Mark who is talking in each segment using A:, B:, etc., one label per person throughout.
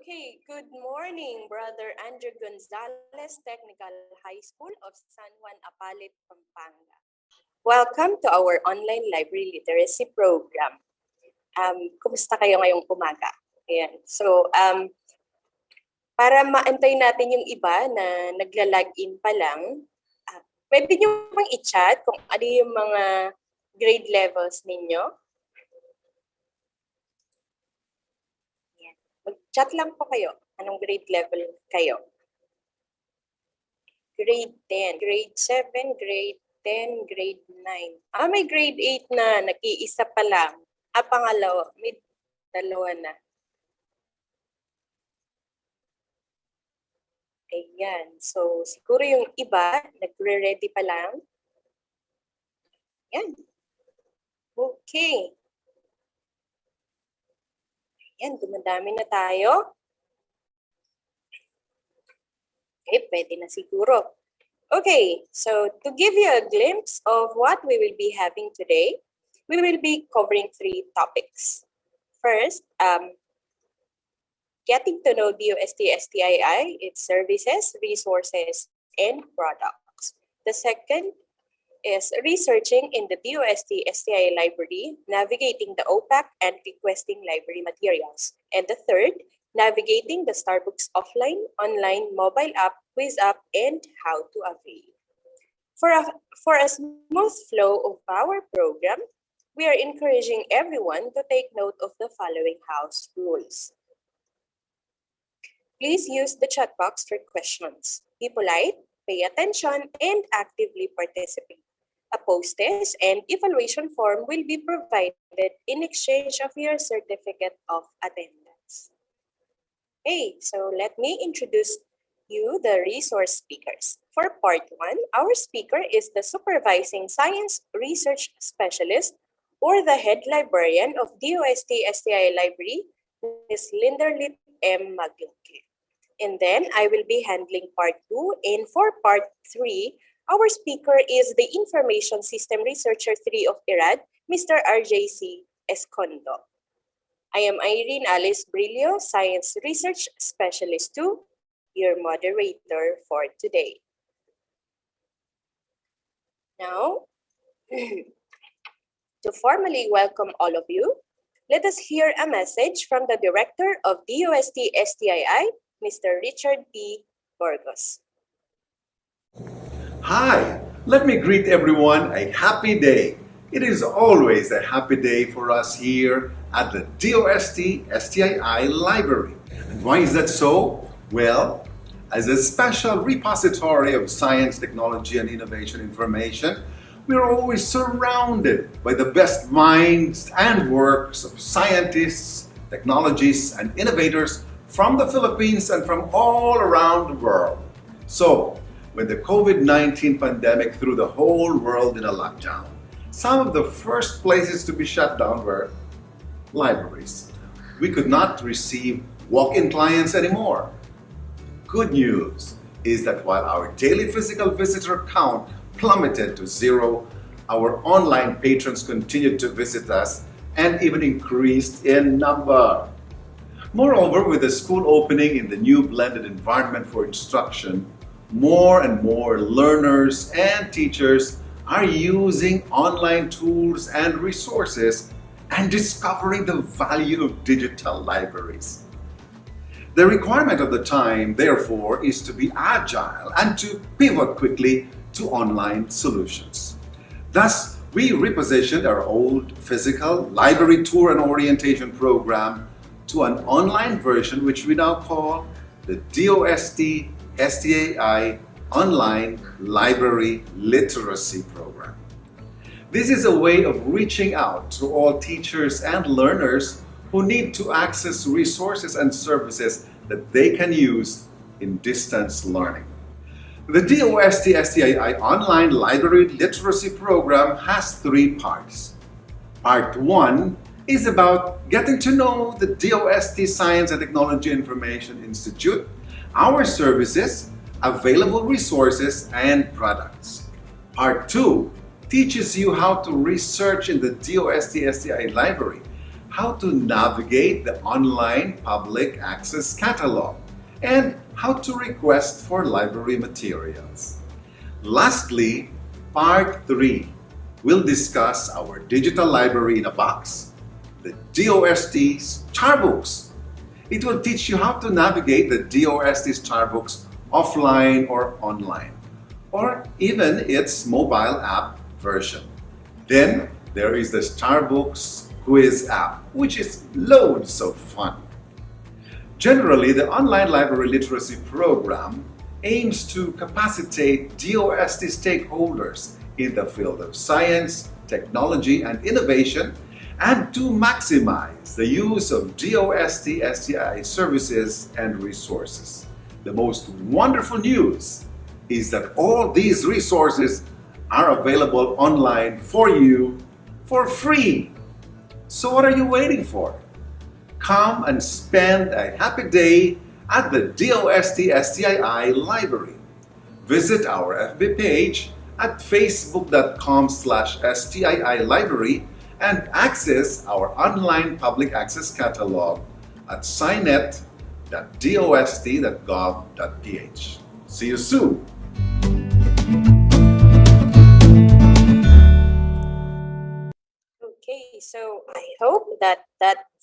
A: Okay, good morning, Brother Andrew Gonzalez, Technical High School of San Juan, Apalit, Pampanga. Welcome to our online library literacy program. Kumusta kayo ngayong umaga? Ayan. So, para maantay natin yung iba na nagla-login pa lang, pwede nyo bang i-chat kung ano yung mga grade levels ninyo? Ayan. Mag-chat lang po kayo. Anong grade level kayo? Grade 10, grade 7, grade 10, grade 9. May grade 8 na, nag-iisa pa lang. Pangalawa, may dalawa na. Ayan. So, siguro yung iba, nagre-ready pa lang. Ayan. Okay. Ayan, dumadami na tayo. Okay, pwede na siguro. Okay, so to give you a glimpse of what we will be having today, we will be covering 3 topics. First, getting to know DOST-STII, its services, resources, and products. The second is researching in the DOST-STI library, navigating the OPAC, and requesting library materials. And the third, navigating the Starbucks offline, online, mobile app, quiz app, and how to avail. For a smooth flow of our program, we are encouraging everyone to take note of the following house rules. Please use the chat box for questions. Be polite, pay attention, and actively participate. A post-test and evaluation form will be provided in exchange of your certificate of attendance. Okay, so let me introduce you the resource speakers. For part 1, our speaker is the Supervising Science Research Specialist or the Head Librarian of DOST-STI Library, Ms. Linderlit M. Maglake. And then I will be handling part 2. And for part 3, our speaker is the Information System Researcher 3 of IRAD, Mr. RJC Escondo. I am Irene Alice Brillo, Science Research Specialist 2, your moderator for today. Now, to formally welcome all of you, let us hear a message from the Director of DOST-STII, Mr. Richard P. Burgos.
B: Hi, let me greet everyone a happy day. It is always a happy day for us here at the DOST-STII Library. And why is that so? Well, as a special repository of science, technology, and innovation information, we are always surrounded by the best minds and works of scientists, technologists, and innovators from the Philippines and from all around the world. So, when the COVID-19 pandemic threw the whole world in a lockdown, some of the first places to be shut down were libraries. We could not receive walk-in clients anymore. Good news is that while our daily physical visitor count plummeted to 0, our online patrons continued to visit us and even increased in number. Moreover, with the school opening in the new blended environment for instruction, more and more learners and teachers are using online tools and resources and discovering the value of digital libraries. The requirement of the time, therefore, is to be agile and to pivot quickly to online solutions. Thus, we repositioned our old physical library tour and orientation program to an online version which we now call the DOST-STII Online Library Literacy Program. This is a way of reaching out to all teachers and learners who need to access resources and services that they can use in distance learning. The DOST-STII Online Library Literacy Program has 3 parts. Part 1 is about getting to know the DOST Science and Technology Information Institute, our services, available resources, and products. Part 2 teaches you how to research in the DOST-STI library, how to navigate the online public access catalog, and how to request for library materials. Lastly, Part 3 will discuss our digital library in a box, the DOST Starbooks. It will teach you how to navigate the DOST Starbooks offline or online, or even its mobile app version. Then there is the Starbooks quiz app, which is loads of fun. Generally, the online library literacy program aims to capacitate DOST stakeholders in the field of science, technology, and innovation, and to maximize the use of DOST-STII services and resources. The most wonderful news is that all these resources are available online for you for free. So what are you waiting for? Come and spend a happy day at the DOST-STII library. Visit our FB page at facebook.com/STII library and access our online public access catalog at scinet.dost.gov.ph. See you soon!
A: Okay, so I hope that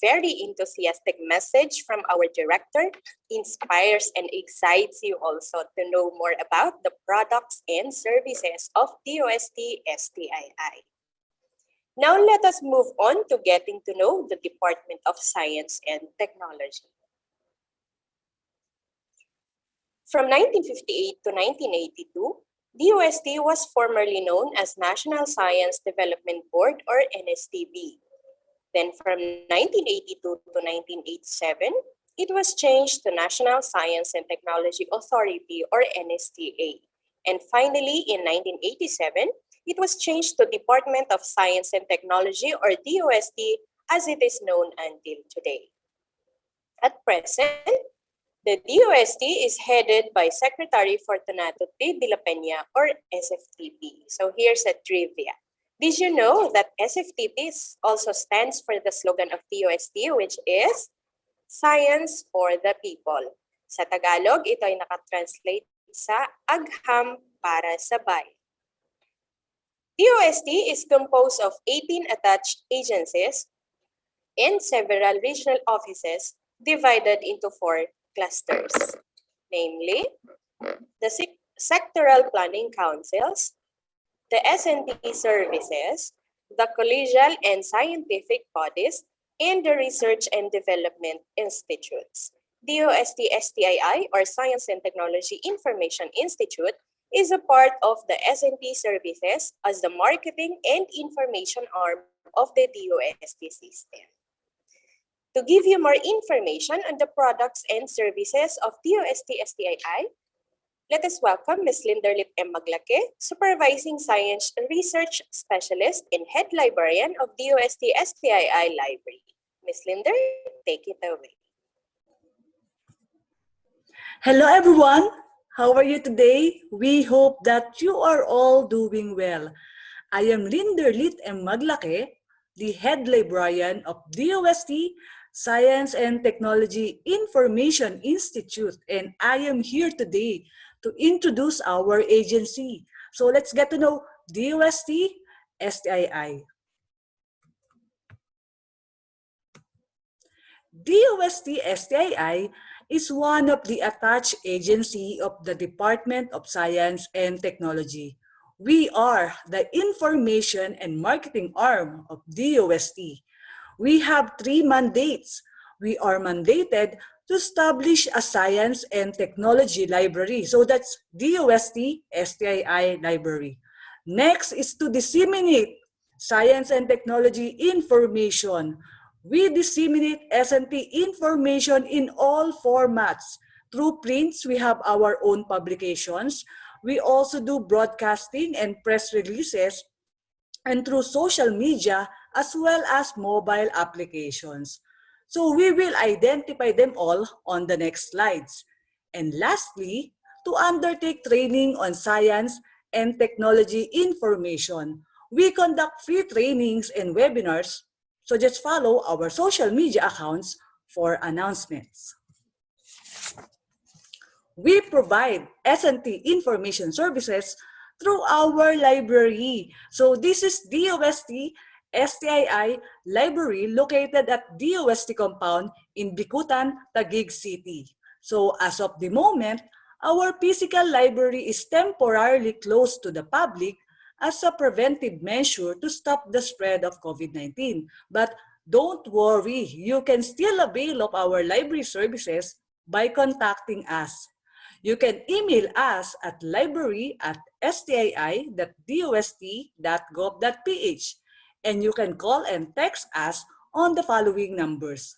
A: very enthusiastic message from our director inspires and excites you also to know more about the products and services of DOST-STII. Now let us move on to getting to know the Department of Science and Technology. From 1958 to 1982, DOST was formerly known as National Science Development Board or NSTB. Then from 1982 to 1987, it was changed to National Science and Technology Authority or NSTA. And finally, in 1987, it was changed to Department of Science and Technology or DOST as it is known until today. At present, the DOST is headed by Secretary Fortunato T. de la Peña or SFTP. So here's a trivia. Did you know that SFTP also stands for the slogan of DOST, which is Science for the People? Sa Tagalog, ito ay nakatranslate sa Agham para sa Bayan. DOST is composed of 18 attached agencies and several regional offices divided into 4 clusters, namely the sectoral planning councils, the S&T services, the collegial and scientific bodies, and the research and development institutes. DOST-STII or Science and Technology Information Institute is a part of the S&T services as the marketing and information arm of the DOST system. To give you more information on the products and services of DOST-STII, let us welcome Ms. Linderlit M. Maglake, Supervising Science Research Specialist and Head Librarian of DOST-STII Library. Ms. Linder, take it away.
C: Hello everyone, how are you today? We hope that you are all doing well. I am Linderlit M. Maglake, the Head Librarian of DOST Science and Technology Information Institute, and I am here today to introduce our agency. So let's get to know DOST-STII. DOST-STII is one of the attached agency of the Department of Science and Technology. We are the information and marketing arm of DOST. We have 3 mandates. We are mandated to establish a science and technology library. So that's DOST-STII library. Next is to disseminate science and technology information. We disseminate S&T information in all formats. Through prints, we have our own publications. We also do broadcasting and press releases, and through social media as well as mobile applications. So we will identify them all on the next slides. And lastly, to undertake training on science and technology information, we conduct free trainings and webinars So just follow our social media accounts for announcements. We provide S&T information services through our library. So this is DOST-STII library located at DOST compound in Bicutan, Taguig City. So as of the moment, our physical library is temporarily closed to the public as a preventive measure to stop the spread of COVID-19. But don't worry, you can still avail of our library services by contacting us. You can email us at library@stii.dost.gov.ph, and you can call and text us on the following numbers.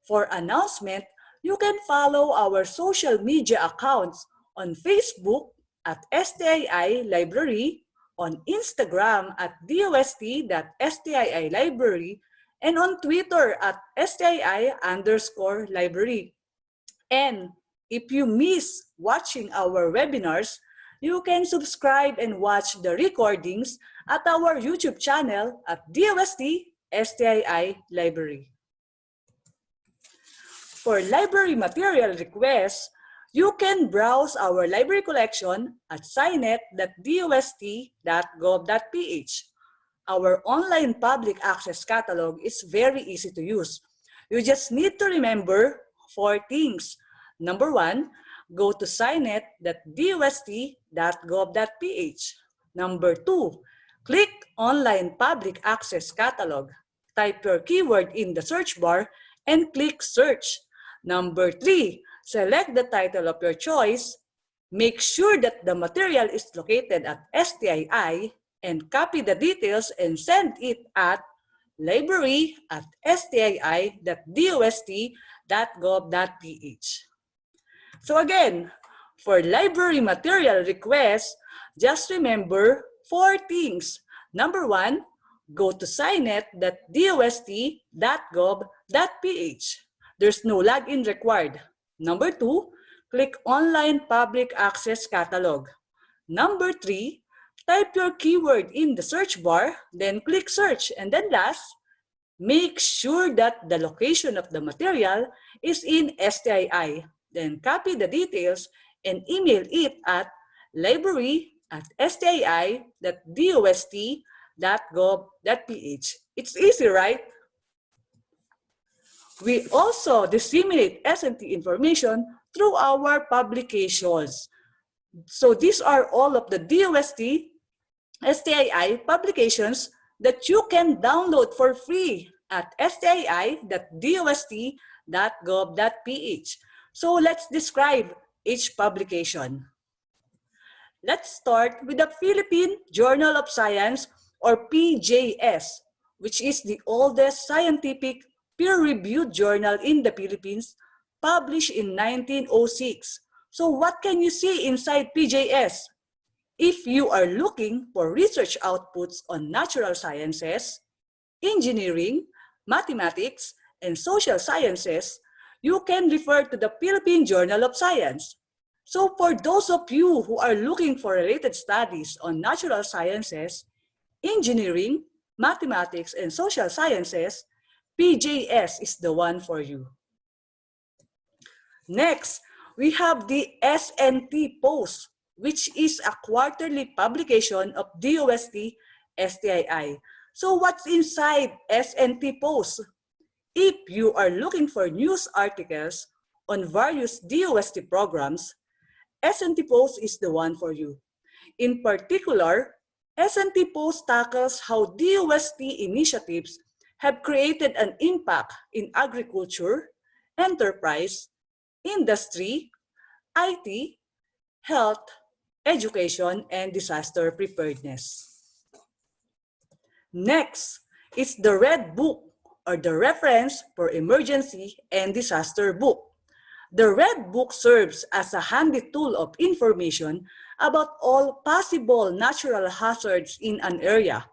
C: For announcement, you can follow our social media accounts on Facebook at STII Library, on Instagram at dost.stii library, and on Twitter at STII_library. And if you miss watching our webinars, you can subscribe and watch the recordings at our YouTube channel at DOST-STII Library. For library material requests, you can browse our library collection at signet.dost.gov.ph. Our online public access catalog is very easy to use. You just need to remember 4 things. Number 1, go to signet.dost.gov.ph. Number 2, click Online Public Access Catalog. Type your keyword in the search bar and click Search. Number 3, select the title of your choice. Make sure that the material is located at STII and copy the details and send it at library@stii.dost.gov.ph. So again, for library material requests, just remember 4 things. Number 1, go to signet.dost.gov.ph. There's no login required. Number 2, click Online Public Access Catalog. Number 3, type your keyword in the search bar, then click Search. And then last, make sure that the location of the material is in STII. Then copy the details and email it at library@stii.dost.gov.ph. It's easy, right? We also disseminate S&T information through our publications. So these are all of the DOST-STII publications that you can download for free at stii.dost.gov.ph. So let's describe each publication. Let's start with the Philippine Journal of Science, or PJS, which is the oldest scientific peer-reviewed journal in the Philippines, published in 1906. So what can you see inside PJS? If you are looking for research outputs on natural sciences, engineering, mathematics, and social sciences, you can refer to the Philippine Journal of Science. So for those of you who are looking for related studies on natural sciences, engineering, mathematics, and social sciences, PJS is the one for you. Next, we have the S&T Post, which is a quarterly publication of DOST-STII. So what's inside S&T Post? If you are looking for news articles on various DOST programs, S&T Post is the one for you. In particular, S&T Post tackles how DOST initiatives have created an impact in agriculture, enterprise, industry, IT, health, education, and disaster preparedness. Next is the Red Book, or the Reference for Emergency and Disaster Book. The Red Book serves as a handy tool of information about all possible natural hazards in an area.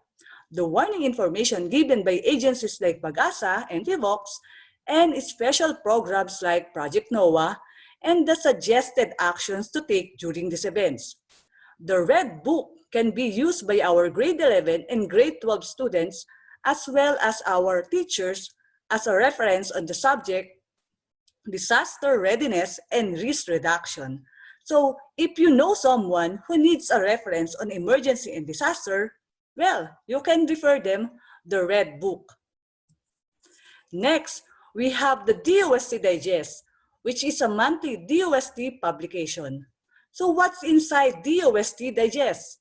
C: The warning information given by agencies like PAGASA and PHIVOX, and special programs like Project NOAA, and the suggested actions to take during these events. The Red Book can be used by our grade 11 and grade 12 students as well as our teachers as a reference on the subject disaster readiness and risk reduction. So if you know someone who needs a reference on emergency and disaster, well, you can refer them the Red Book. Next, we have the DOST Digest, which is a monthly DOST publication. So what's inside DOST Digest?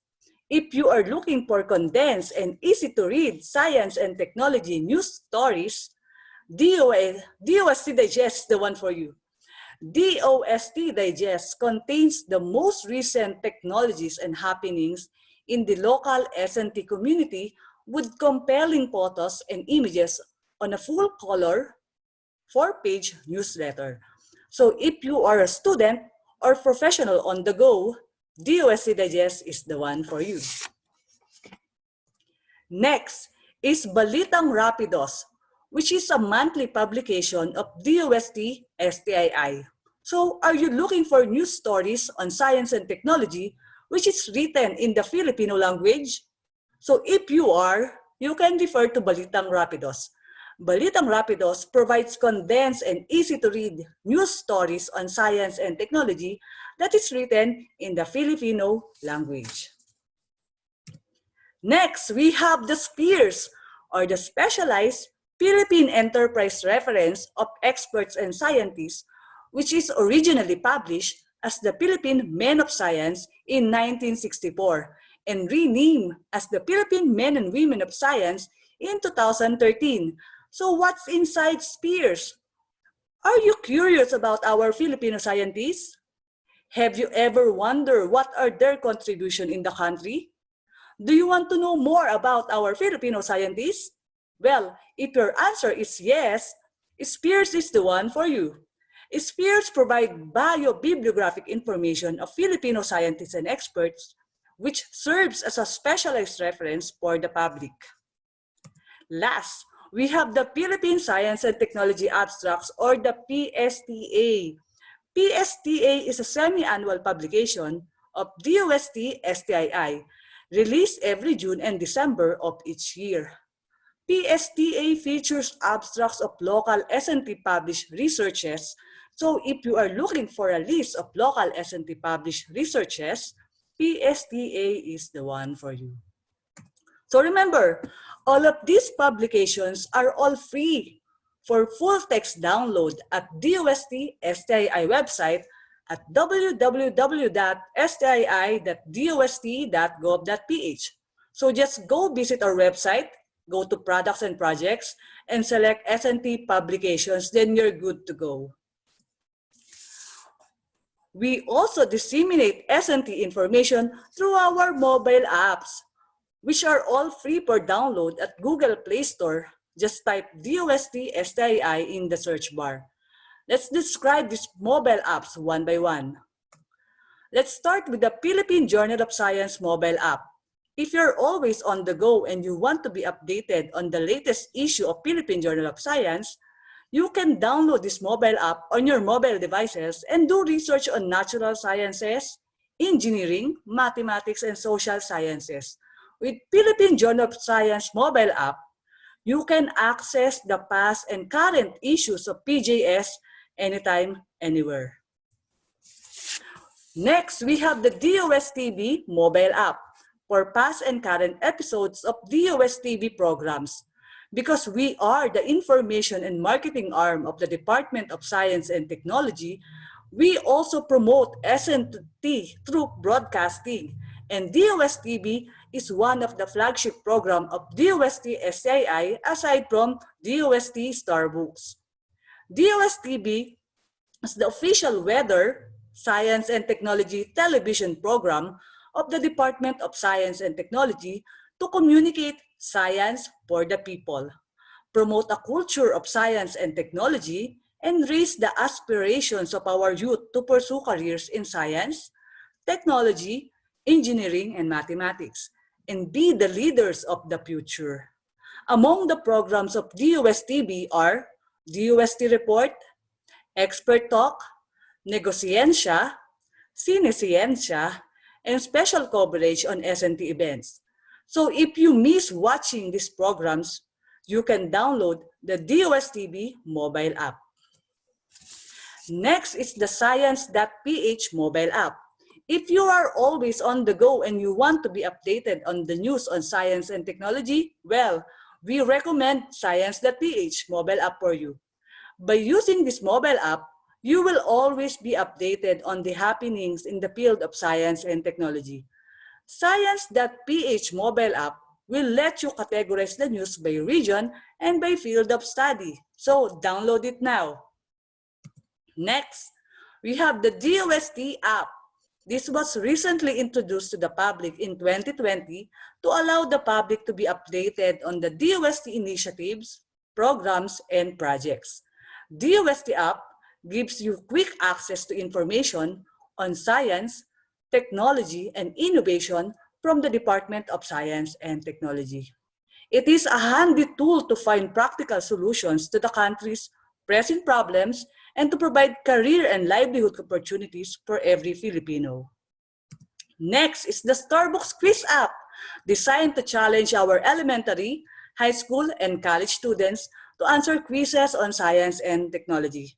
C: If you are looking for condensed and easy to read science and technology news stories, DOST Digest is the one for you. DOST Digest contains the most recent technologies and happenings in the local S&T community with compelling photos and images on a full-color, 4-page newsletter. So if you are a student or professional on the go, DOST Digest is the one for you. Next is Balitang Rapidos, which is a monthly publication of DOST-STII. So are you looking for news stories on science and technology which is written in the Filipino language? So if you are, you can refer to Balitang Rapidos. Balitang Rapidos provides condensed and easy-to-read news stories on science and technology that is written in the Filipino language. Next, we have the SPEARS, or the Specialized Philippine Enterprise Reference of Experts and Scientists, which is originally published as the Philippine Men of Science in 1964 and renamed as the Philippine Men and Women of Science in 2013. So what's inside SPEARS? Are you curious about our Filipino scientists? Have you ever wondered what are their contribution in the country? Do you want to know more about our Filipino scientists? Well, if your answer is yes, SPEARS is the one for you. SPEARS provide bio-bibliographic information of Filipino scientists and experts, which serves as a specialized reference for the public. Last, we have the Philippine Science and Technology Abstracts, or the PSTA. PSTA is a semi-annual publication of DOST-STII, released every June and December of each year. PSTA features abstracts of local S&T published researches. So if you are looking for a list of local S&T published researches, PSTA is the one for you. So remember, all of these publications are all free for full text download at DOST-STII website at www.stii.dost.gov.ph. So just go visit our website, go to Products and Projects, and select S&T Publications, then you're good to go. We also disseminate S&T information through our mobile apps, which are all free for download at Google Play Store. Just type DOST-STII in the search bar. Let's describe these mobile apps one by one. Let's start with the Philippine Journal of Science mobile app. If you're always on the go and you want to be updated on the latest issue of Philippine Journal of Science, you can download this mobile app on your mobile devices and do research on natural sciences, engineering, mathematics, and social sciences. With Philippine Journal of Science mobile app, you can access the past and current issues of PJS anytime, anywhere. Next, we have the DOST-TV mobile app for past and current episodes of DOST-TV programs. Because we are the information and marketing arm of the Department of Science and Technology, we also promote S&T through broadcasting, and DOST-TV is one of the flagship program of DOST-STII aside from DOST Starbooks. DOST-TV is the official weather, science, and technology television program of the Department of Science and Technology to communicate science for the people, promote a culture of science and technology, and raise the aspirations of our youth to pursue careers in science, technology, engineering, and mathematics, and be the leaders of the future. Among the programs of DOST-TV are DOST Report, Expert Talk, Negoscientia, Cinesciencia, and special coverage on S&T events. So if you miss watching these programs, you can download the DOST-STII mobile app. Next is the Science.ph mobile app. If you are always on the go and you want to be updated on the news on science and technology, well, we recommend Science.ph mobile app for you. By using this mobile app, you will always be updated on the happenings in the field of science and technology. Science.ph mobile app will let you categorize the news by region and by field of study. So download it now. Next, we have the DOST app. This was recently introduced to the public in 2020 to allow the public to be updated on the DOST initiatives, programs, and projects. DOST app gives you quick access to information on science, technology, and innovation from the Department of Science and Technology. It is a handy tool to find practical solutions to the country's pressing problems and to provide career and livelihood opportunities for every Filipino. Next is the Starbucks Quiz app, designed to challenge our elementary, high school, and college students to answer quizzes on science and technology.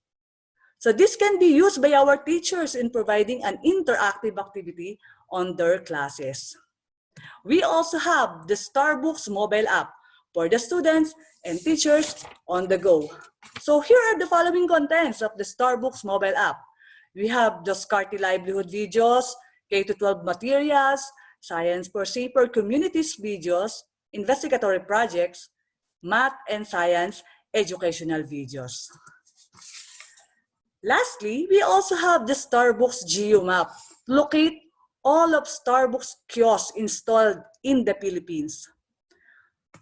C: So this can be used by our teachers in providing an interactive activity on their classes. We also have the Starbucks mobile app for the students and teachers on the go. So here are the following contents of the Starbucks mobile app. We have the Scarty Livelihood videos, K-12 materials, Science for Safer Communities videos, investigatory projects, math and science educational videos. Lastly, we also have the Starbucks Geo Map. Locate all of Starbucks kiosks installed in the Philippines.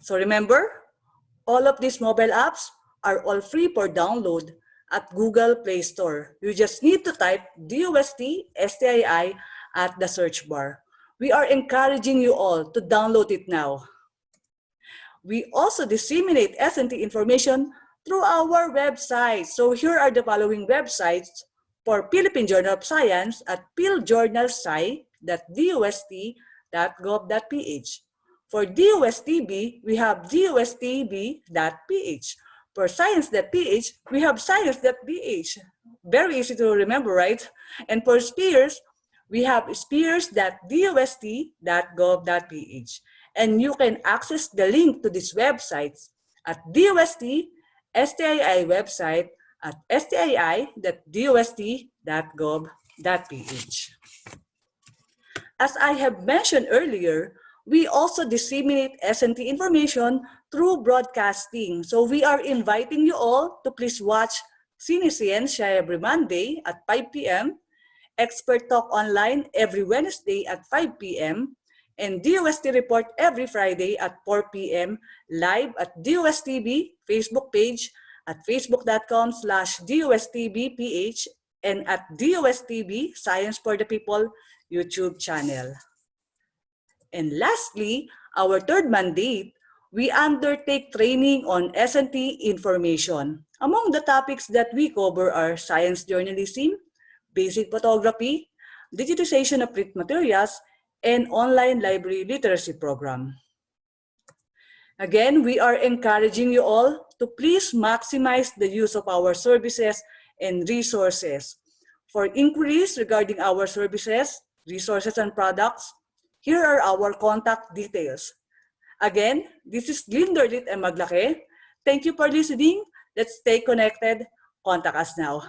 C: So remember, all of these mobile apps are all free for download at Google Play Store. You just need to type DOST-STII at the search bar. We are encouraging you all to download it now. We also disseminate S&T information through our website. So here are the following websites for Philippine Journal of Science at philjournalsci.dost.gov.ph. For DOST-TB, we have dostb.ph. For science.ph, we have science.ph. Very easy to remember, right? And for SPEARS, we have spears.dost.gov.ph. And you can access the link to these websites at DOST-STII website at stii.dost.gov.ph. As I have mentioned earlier, we also disseminate S&T information through broadcasting. So we are inviting you all to please watch Cinescience every Monday at 5 p.m., Expert Talk Online every Wednesday at 5 p.m., and DOST Report every Friday at 4 p.m. live at DOST-TB Facebook page at facebook.com/DOST-TBPH and at DOST-TB Science for the People YouTube channel. And lastly, our third mandate, we undertake training on S&T information. Among the topics that we cover are science journalism, basic photography, digitization of print materials, and online library literacy program. Again, we are encouraging you all to please maximize the use of our services and resources. For inquiries regarding our services, resources, and products, here are our contact details. Again, this is Glinderlit and Maglake. Thank you for listening. Let's stay connected. Contact us now.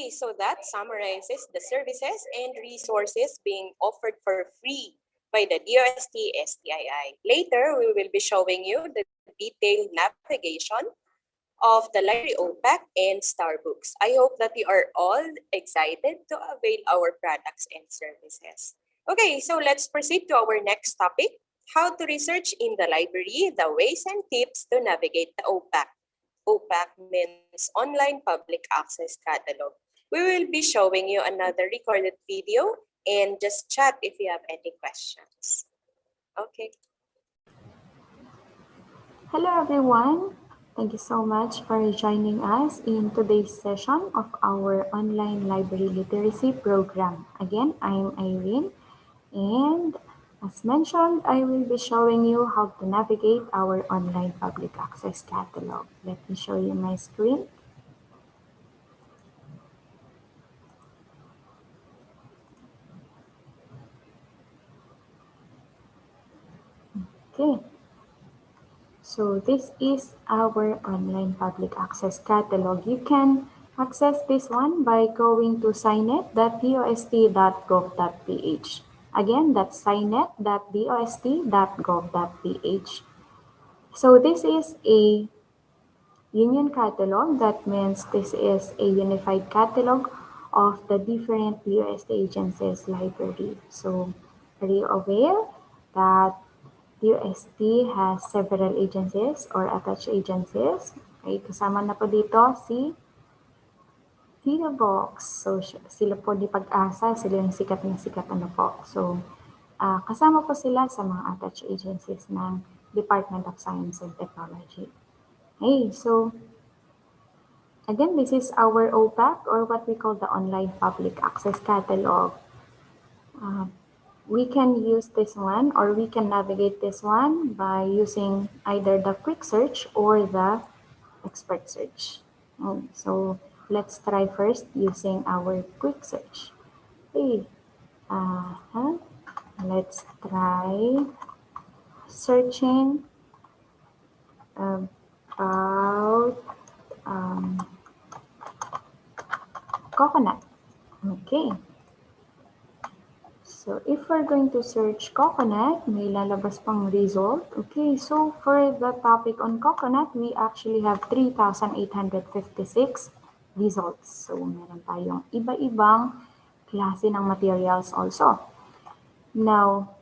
A: Okay, so that summarizes the services and resources being offered for free by the DOST-STII. Later, we will be showing you the detailed navigation of the library OPAC and Starbooks. I hope that you are all excited to avail our products and services. Okay, so let's proceed to our next topic, how to research in the library, the ways and tips to navigate the OPAC. OPAC means Online Public Access Catalog. We will be showing you another recorded video and just chat if you have any questions. Okay.
D: Hello everyone. Thank you so much for joining us in today's session of our online library literacy program. Again, I'm Irene, and as mentioned, I will be showing you how to navigate our online public access catalog. Let me show you my screen. Okay. So this is our online public access catalog. You can access this one by going to signet.dost.gov.ph. Again, that's signet.dost.gov.ph. So this is a union catalog. That means this is a unified catalog of the different DOST agencies library. So are you aware that DOST has several agencies or attached agencies? Okay, kasama na po dito si Box. So sila po di Pag-asa, sila yung sikat na sikat po. So kasama po sila sa mga attached agencies ng Department of Science and Technology. Okay, so again, this is our OPAC, or what we call the Online Public Access Catalog. We can use this one, or we can navigate this one by using either the quick search or the expert search. So let's try first using our quick search. Okay. Let's try searching about coconut. Okay. So if we're going to search coconut, may lalabas pang result. Okay, so for the topic on coconut, we actually have 3,856 results. So meron tayong iba-ibang klase ng materials also. Now,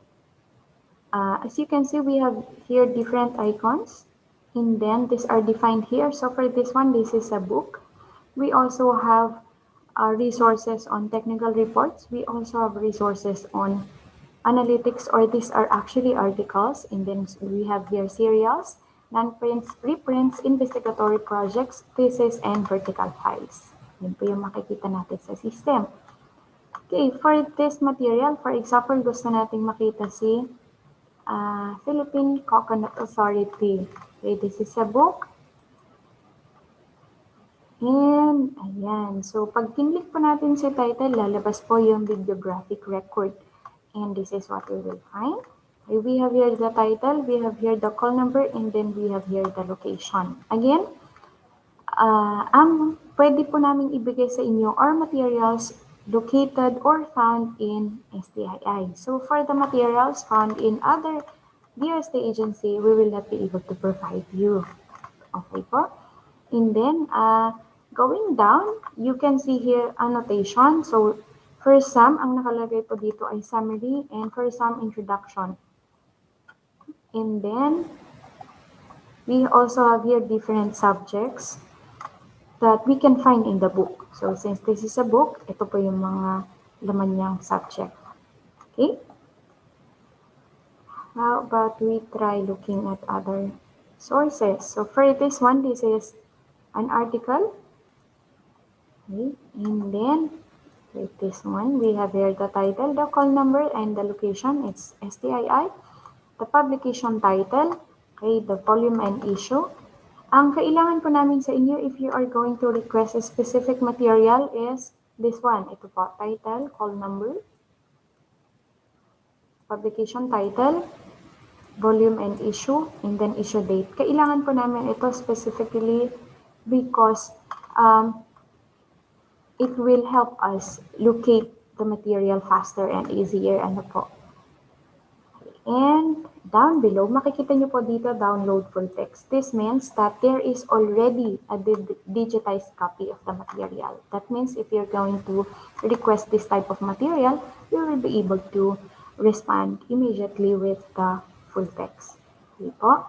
D: as you can see, we have here different icons. And then these are defined here. So for this one, this is a book. We also have resources on technical reports. We also have resources on analytics, or these are actually articles. And then we have here serials, non-prints, reprints, investigatory projects, thesis, and vertical files. Yan po yung makikita natin sa system. Okay, for this material, for example, gusto nating makita si Philippine Coconut Authority. Okay, this is a book. And, ayan. So, pag kinlik po natin sa title, lalabas po yung bibliographic record. And this is what we will find. Okay, we have here the title, we have here the call number, and then we have here the location. Again, ang pwede po namin ibigay sa inyo are materials located or found in STII. So, for the materials found in other DOST agency, we will not be able to provide you. Okay po? And then, going down, you can see here annotation. So, for some, ang nakalagay po dito ay summary, and for some, introduction. And then, we also have here different subjects that we can find in the book. So, since this is a book, ito po yung mga laman niyang subject. Okay? How about we try looking at other sources? So, for this one, this is an article. Okay. And then, with this one, we have here the title, the call number, and the location. It's STII. The publication title, okay, the volume and issue. Ang kailangan po namin sa inyo if you are going to request a specific material is this one. Ito po, title, call number, publication title, volume and issue, and then issue date. Kailangan po namin ito specifically because it will help us locate the material faster and easier. Ano po? And down below, makikita nyo po dito, download full text. This means that there is already a digitized copy of the material. That means if you're going to request this type of material, you will be able to respond immediately with the full text. Okay po?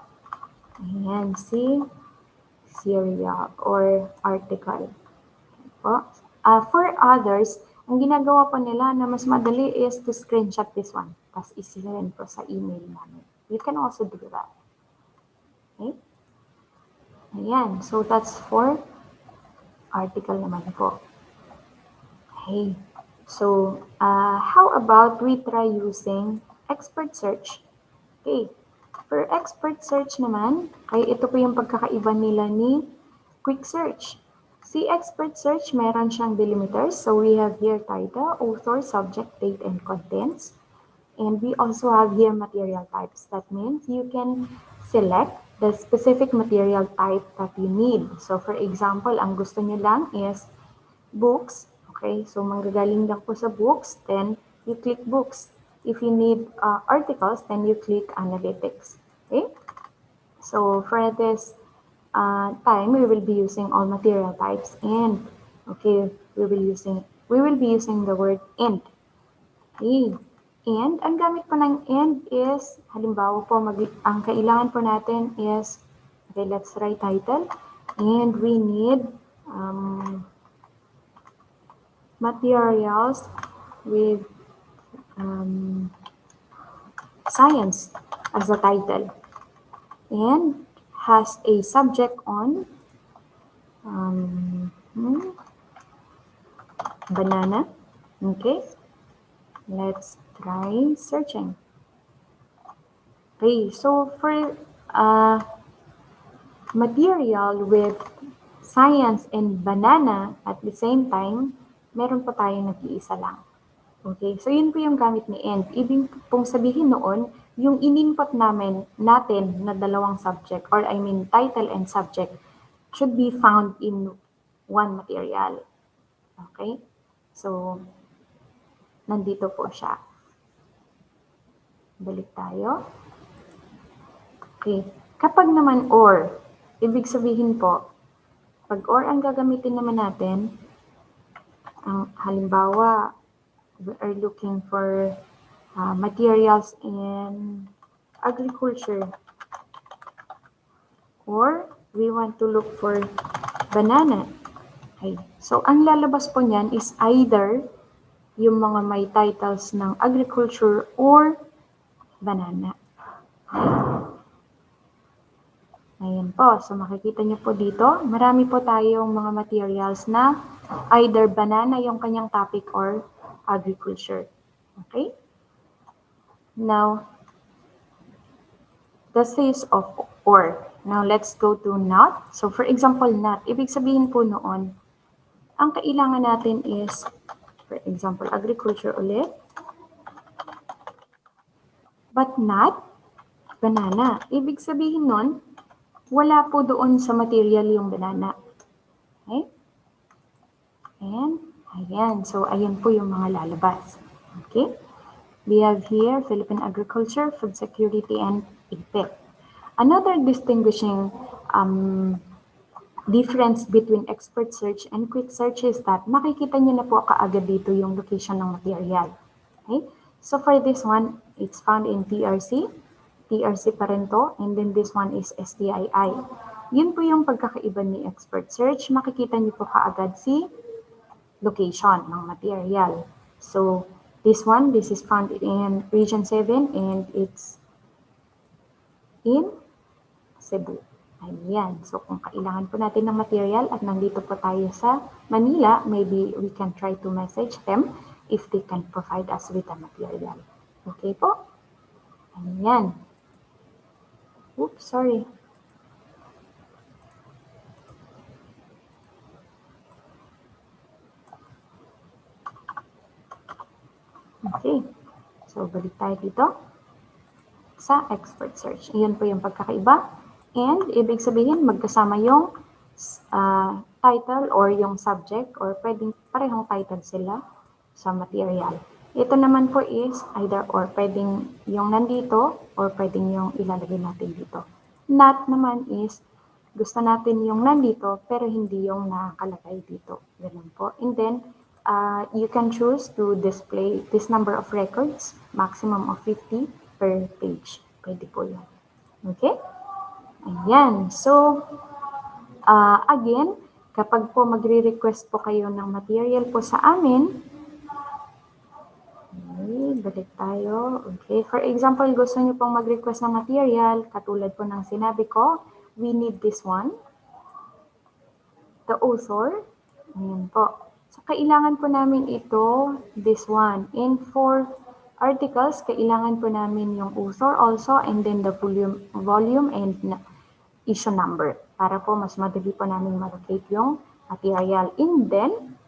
D: Ayan, see, serial or article. Po. For others, ang ginagawa po nila na mas madali is to screenshot this one. Tapos isi-send po sa email namin. You can also do that. Okay? Ayan. So, that's for article naman po. Okay. So, how about we try using expert search? Okay. For expert search naman, ay ito po yung pagkakaiba nila ni quick search. Si expert search, meron siyang delimiters. So we have here title, author, subject, date, and contents. And we also have here material types. That means you can select the specific material type that you need. So for example, ang gusto nyo lang is books. Okay, so manggagaling lang po sa books, then you click books. If you need articles, then you click analytics. Okay, so for this time, we will be using all material types, and okay, we will be using the word and. Okay, and ang gamit po ng and is, halimbawa po, ang kailangan po natin is, okay, let's write title, and we need materials with science as the title, and has a subject on banana. Okay, let's try searching. Okay, so for material with science and banana at the same time, meron po tayong nag-iisa lang. Okay, so yun po yung gamit ni and. Ibig pong sabihin noon, yung in-input natin na dalawang subject, or I mean title and subject, should be found in one material. Okay, so nandito po siya. Balik tayo. Okay, kapag naman or, ibig sabihin po, pag or ang gagamitin naman natin, ang halimbawa, we are looking for materials in agriculture, or we want to look for banana. Okay. So, ang lalabas po niyan is either yung mga may titles ng agriculture or banana. Ayan po. So, makikita niyo po dito, marami po tayong mga materials na either banana yung kanyang topic or agriculture. Okay? Now, this is of or. Now, let's go to not. So, for example, not. Ibig sabihin po noon, ang kailangan natin is, for example, agriculture ulit, but not banana. Ibig sabihin nun, wala po doon sa material yung banana. Okay? And, ayan. So, ayan po yung mga lalabas. Okay? We have here Philippine agriculture, food security, and IPIP. Another distinguishing difference between expert search and quick search is that makikita niyo na po kaagad dito yung location ng material. Okay? So for this one, it's found in TRC. TRC pa rin to. And then this one is STII. Yun po yung pagkakaiba ni expert search. Makikita niyo po kaagad si location ng material. So this is found in Region 7 and it's in Cebu. Ayan. So, kung kailangan po natin ng material at nandito po tayo sa Manila, maybe we can try to message them if they can provide us with the material. Okay po? Ayan. Oops, sorry. Okay. So, balik tayo dito sa expert search. Ayan po yung pagkakaiba. And, ibig sabihin, magkasama yung title or yung subject or pwedeng parehong title sila sa material. Ito naman po is either or pwedeng yung nandito or pwedeng yung ilalagay natin dito. Not naman is gusto natin yung nandito pero hindi yung nakalagay dito. Ganun po. And then, you can choose to display this number of records, maximum of 50 per page. Pwede po yun. Okay? Ayan. So, again, kapag po magre-request po kayo ng material po sa amin, okay, balik tayo. Okay, for example, gusto niyo pong mag-request ng material, katulad po ng sinabi ko, we need this one, the author, ayan po. So, kailangan po namin ito, this one. And for articles, kailangan po namin yung author also, and then the volume and issue number, para po mas madali po namin ma-locate yung material. And then,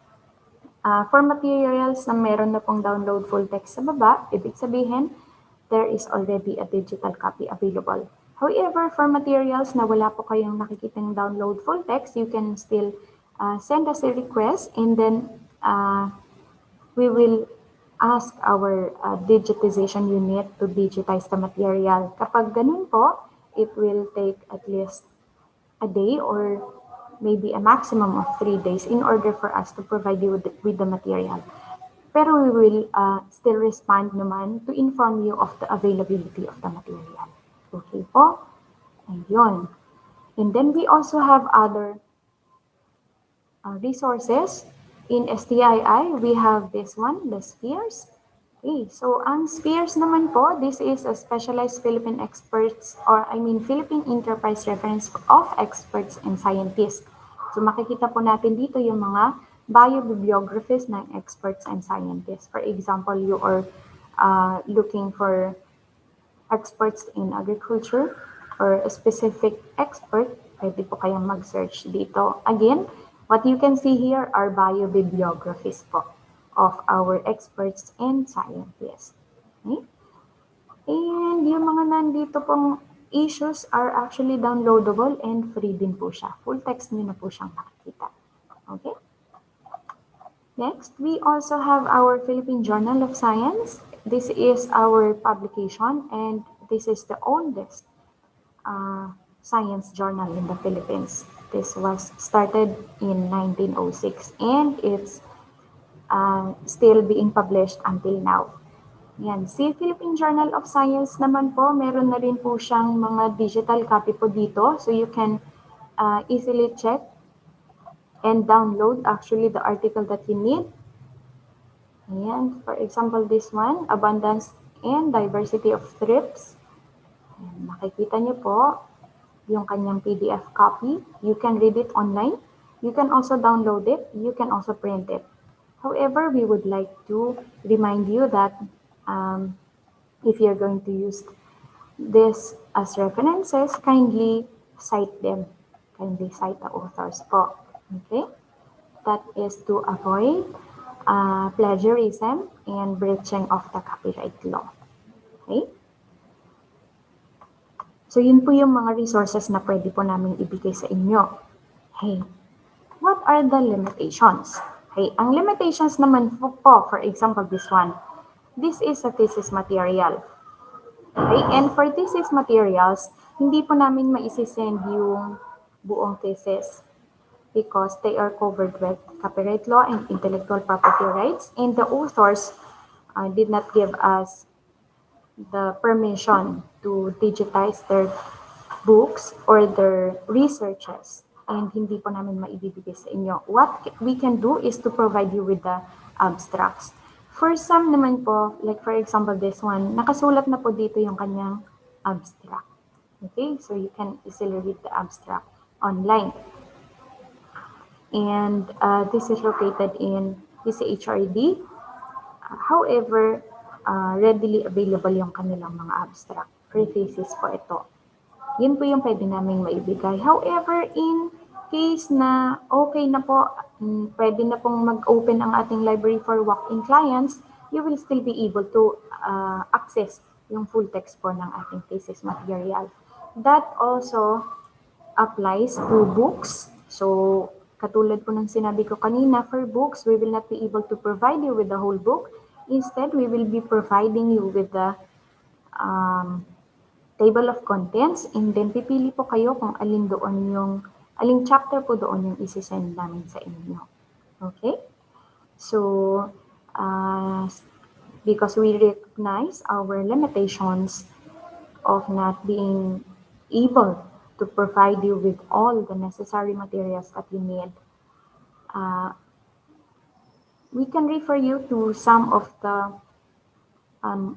D: for materials na meron na pong download full text sa baba, ibig sabihin, there is already a digital copy available. However, for materials na wala po kayong nakikitang download full text, you can still send us a request, and then we will ask our digitization unit to digitize the material. Kapag ganun po, it will take at least a day or maybe a maximum of 3 days in order for us to provide you with the material. Pero we will still respond naman to inform you of the availability of the material. Okay po? Ayun. And then we also have other resources. In STII, we have this one, the spheres. Okay, so ang spheres naman po, this is a specialized Philippine experts, or Philippine Enterprise Reference of experts and scientists. So makikita po natin dito yung mga biobibliographies ng experts and scientists. For example, you are looking for experts in agriculture or a specific expert, pwede po kayong mag-search dito. Again, what you can see here are biobibliographies po of our experts and scientists. Okay? And yung mga nandito pong issues are actually downloadable and free din po siya. Full text nyo na po siyang makikita. Okay? Next, we also have our Philippine Journal of Science. This is our publication, and this is the oldest science journal in the Philippines. This was started in 1906, and it's still being published until now. Yan. Si Philippine Journal of Science naman po, meron na rin po siyang mga digital copy po dito. So you can easily check and download actually the article that you need. Ayan. For example, this one, Abundance and Diversity of Thrips. Ayan. Makikita niyo po yung kanyang PDF copy. You can read it online. You can also download it. You can also print it. However, we would like to remind you that if you're going to use this as references, kindly cite them. Kindly cite the authors po. Okay? That is to avoid plagiarism and breaching of the copyright law. Okay? So, yun po yung mga resources na pwede po namin ibigay sa inyo. Hey, what are the limitations? Okay, ang limitations naman po, for example, this one. This is a thesis material. Okay, and for thesis materials, hindi po namin maisisend yung buong thesis because they are covered with copyright law and intellectual property rights, and the authors did not give us the permission to digitize their books or their researches. And hindi po namin maibibigay sa inyo. What we can do is to provide you with the abstracts. For some naman po, like for example this one, nakasulat na po dito yung kanyang abstract. Okay, so you can easily read the abstract online. And this is located in UCHRD. However, readily available yung kanilang mga abstract. Free thesis po ito. Yun po yung pwede namin maibigay. However, in case na okay na po, pwede na pong mag-open ang ating library for walk-in clients, you will still be able to access yung full text po ng ating thesis material. That also applies to books. So, Katulad po ng sinabi ko kanina, for books, we will not be able to provide you with the whole book. Instead, we will be providing you with the table of contents, and then pipili po kayo kung aling chapter po doon yung isi-send namin sa inyo. Okay? So, because we recognize our limitations of not being able to provide you with all the necessary materials that you need, we can refer you to some of the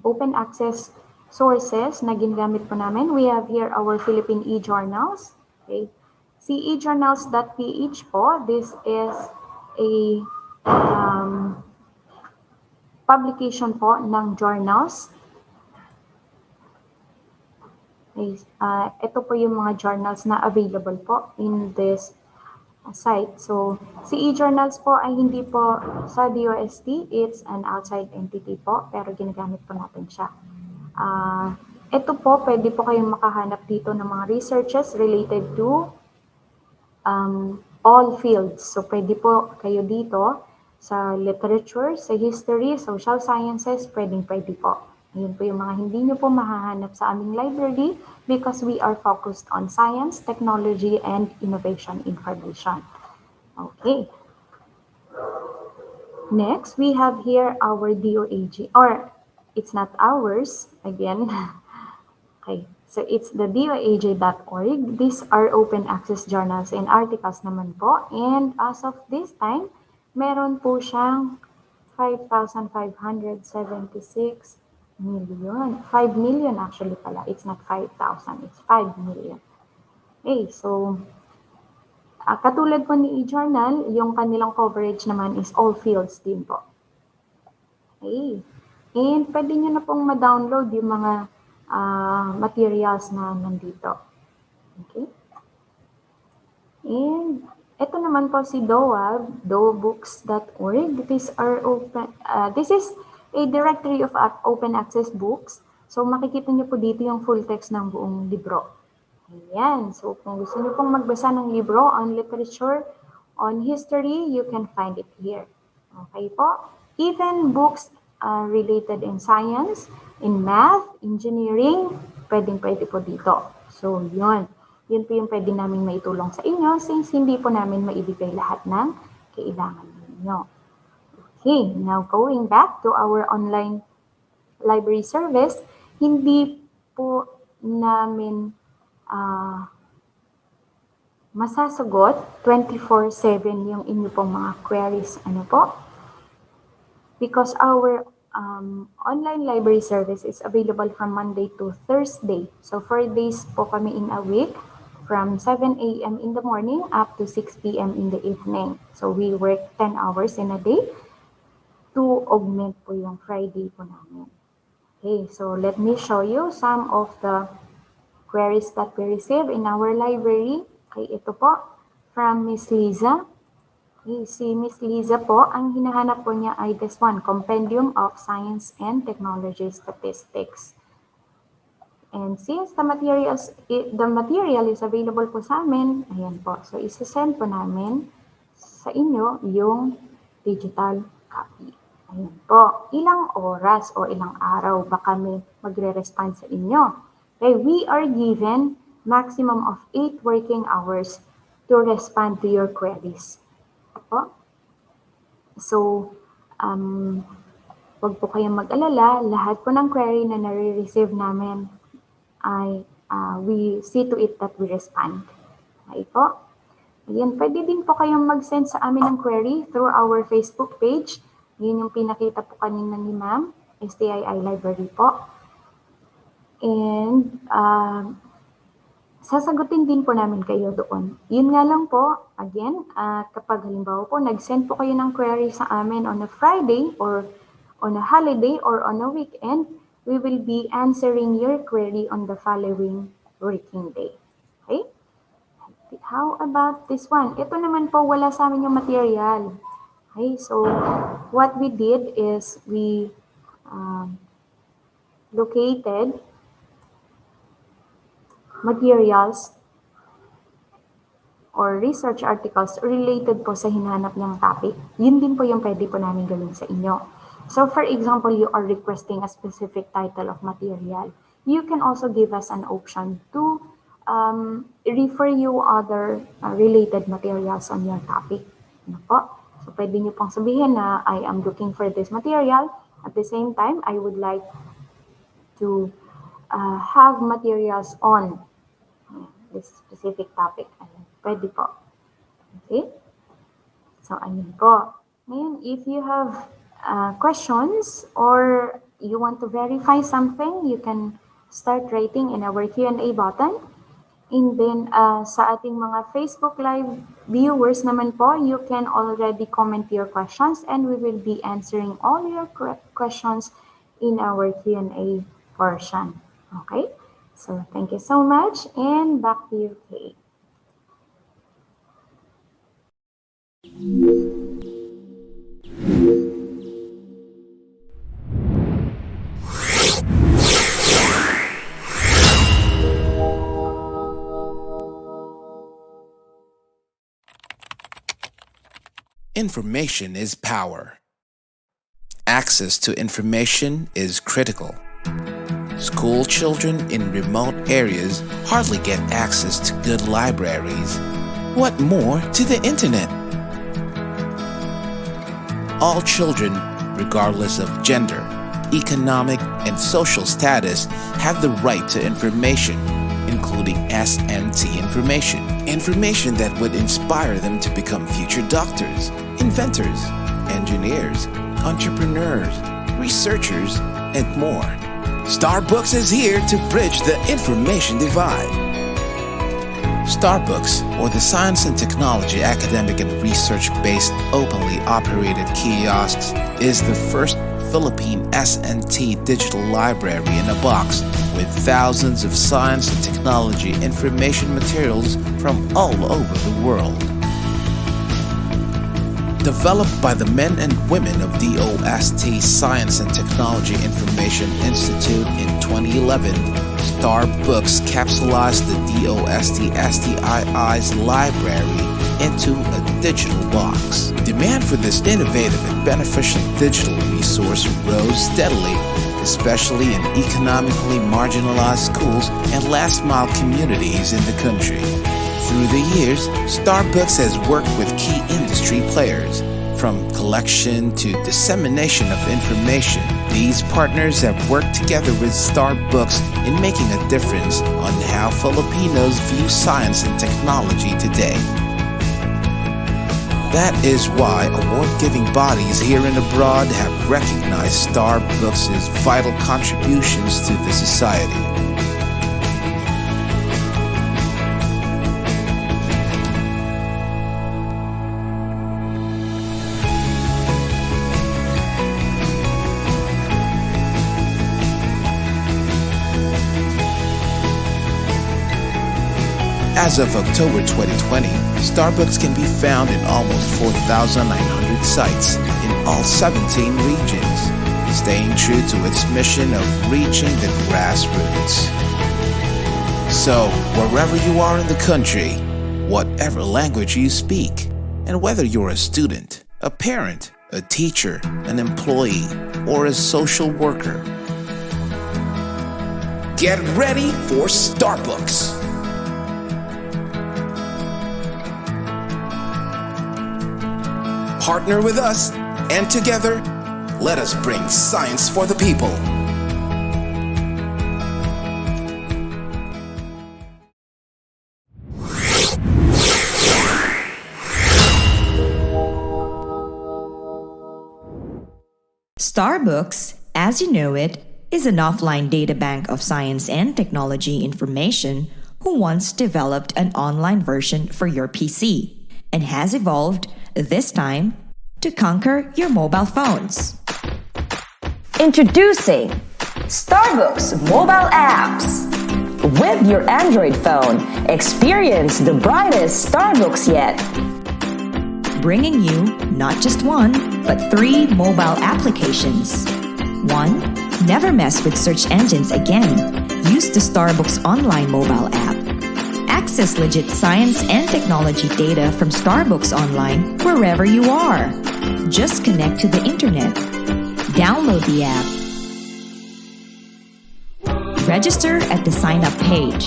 D: open access sources na ginagamit po namin. We have here our Philippine e-journals. Okay. Si ejournals.ph po, this is a publication po ng journals. Okay. Ito po yung mga journals na available po in this site. So, si e-journals po ay hindi po sa DOST, it's an outside entity po, pero ginagamit po natin siya. Ito po, pwede po kayong makahanap dito ng mga researches related to all fields. So, pwede po kayo dito sa literature, sa history, social sciences, pwede po. Ayun po yung mga hindi nyo po mahahanap sa aming library because we are focused on science, technology, and innovation information. Okay. Next, we have here our DOAG, or it's not ours, again. Okay, so it's the doaj.org. These are open access journals and articles naman po. And as of this time, meron po siyang 5,576 million. 5 million actually pala. It's not 5,000. It's 5 million. Okay, so katulad po ni eJournal, yung kanilang coverage naman is all fields din po. Okay. And pwede nyo na pong ma-download yung mga materials na nandito. Okay. And ito naman po si DOA, doabooks.org. These are open, this is a directory of open access books. So makikita nyo po dito yung full text ng buong libro. Ayan. So kung gusto nyo pong magbasa ng libro on literature, on history, you can find it here. Okay po? Even books related in science, in math, engineering, pwede po dito. So yun. Yun po yung pwede namin maitulong sa inyo since hindi po namin maibigay lahat ng kailangan ninyo. Okay, now going back to our online library service, hindi po namin masasagot 24/7 yung inyo pong mga queries. Ano po? Because our online library service is available from Monday to Thursday. So 4 days po kami in a week, from 7 a.m. in the morning up to 6 p.m. in the evening. So we work 10 hours in a day to augment po yung Friday po namin. Okay, so let me show you some of the queries that we receive in our library. Okay, ito po, from Miss Liza. Okay, si Miss Liza po, ang hinahanap po niya ay this one, Compendium of Science and Technology Statistics. And since the material is available po sa amin, ayan po. So, isa-send po namin sa inyo yung digital copy. Ayan po. Ilang oras o ilang araw ba kami magre-respond sa inyo? Okay, we are given maximum of 8 working hours to respond to your queries. Po. So, wag po kayong mag-alala. Lahat po ng query na nare-receive namin ay we see to it that we respond. Okay po. Ayan, pwede din po kayong mag-send sa amin ng query through our Facebook page. Yun yung pinakita po kanina ni Ma'am, STII Library po. And sasagutin din po namin kayo doon. Yun nga lang po, again, kapag halimbawa po, nag-send po kayo ng query sa amin on a Friday or on a holiday or on a weekend, we will be answering your query on the following working day. Okay? How about this one? Ito naman po, wala sa amin yung material. Okay, so what we did is we located materials or research articles related po sa hinahanap niyang topic, yun din po yung pwede po namin gawin sa inyo. So for example, you are requesting a specific title of material. You can also give us an option to refer you other related materials on your topic. Ano po? So pwede niyo pong sabihin na I am looking for this material. At the same time, I would like to have materials on this specific topic. Ayan, pwede po. Okay? So, ayun po. Ngayon, if you have questions or you want to verify something, you can start writing in our Q&A button. And then, sa ating mga Facebook Live viewers naman po, you can already comment your questions and we will be answering all your questions in our Q&A portion. Okay? So, thank you so much and back to you, Kay.
E: Information is power. Access to information is critical. School children in remote areas hardly get access to good libraries. What more to the internet? All children, regardless of gender, economic, and social status, have the right to information, including SNT information. Information that would inspire them to become future doctors, inventors, engineers, entrepreneurs, researchers, and more. StarBooks is here to bridge the information divide. StarBooks, or the Science and Technology Academic and Research-based openly operated kiosks, is the first Philippine SNT digital library in a box with thousands of science and technology information materials from all over the world. Developed by the men and women of DOST Science and Technology Information Institute in 2011, StarBooks capsulized the DOST-STII's library into a digital box. Demand for this innovative and beneficial digital resource rose steadily, especially in economically marginalized schools and last-mile communities in the country. Through the years, StarBooks has worked with key industry players, from collection to dissemination of information. These partners have worked together with StarBooks in making a difference on how Filipinos view science and technology today. That is why award-giving bodies here and abroad have recognized StarBooks' vital contributions to the society. As of October 2020, StarBooks can be found in almost 4,900 sites in all 17 regions, staying true to its mission of reaching the grassroots. So, wherever you are in the country, whatever language you speak, and whether you're a student, a parent, a teacher, an employee, or a social worker, get ready for StarBooks! Partner with us, and together, let us bring science for the people.
F: StarBooks, as you know it, is an offline databank of science and technology information who once developed an online version for your PC and has evolved this time to conquer your mobile phones.
G: Introducing StarBooks mobile apps. With your Android phone, experience the brightest StarBooks yet.
F: Bringing you not just one, but 3 mobile applications. 1. Never mess with search engines again. Use the StarBooks online mobile app. Access legit science and technology data from Starbucks Online wherever you are. Just connect to the internet. Download the app. Register at the sign up page.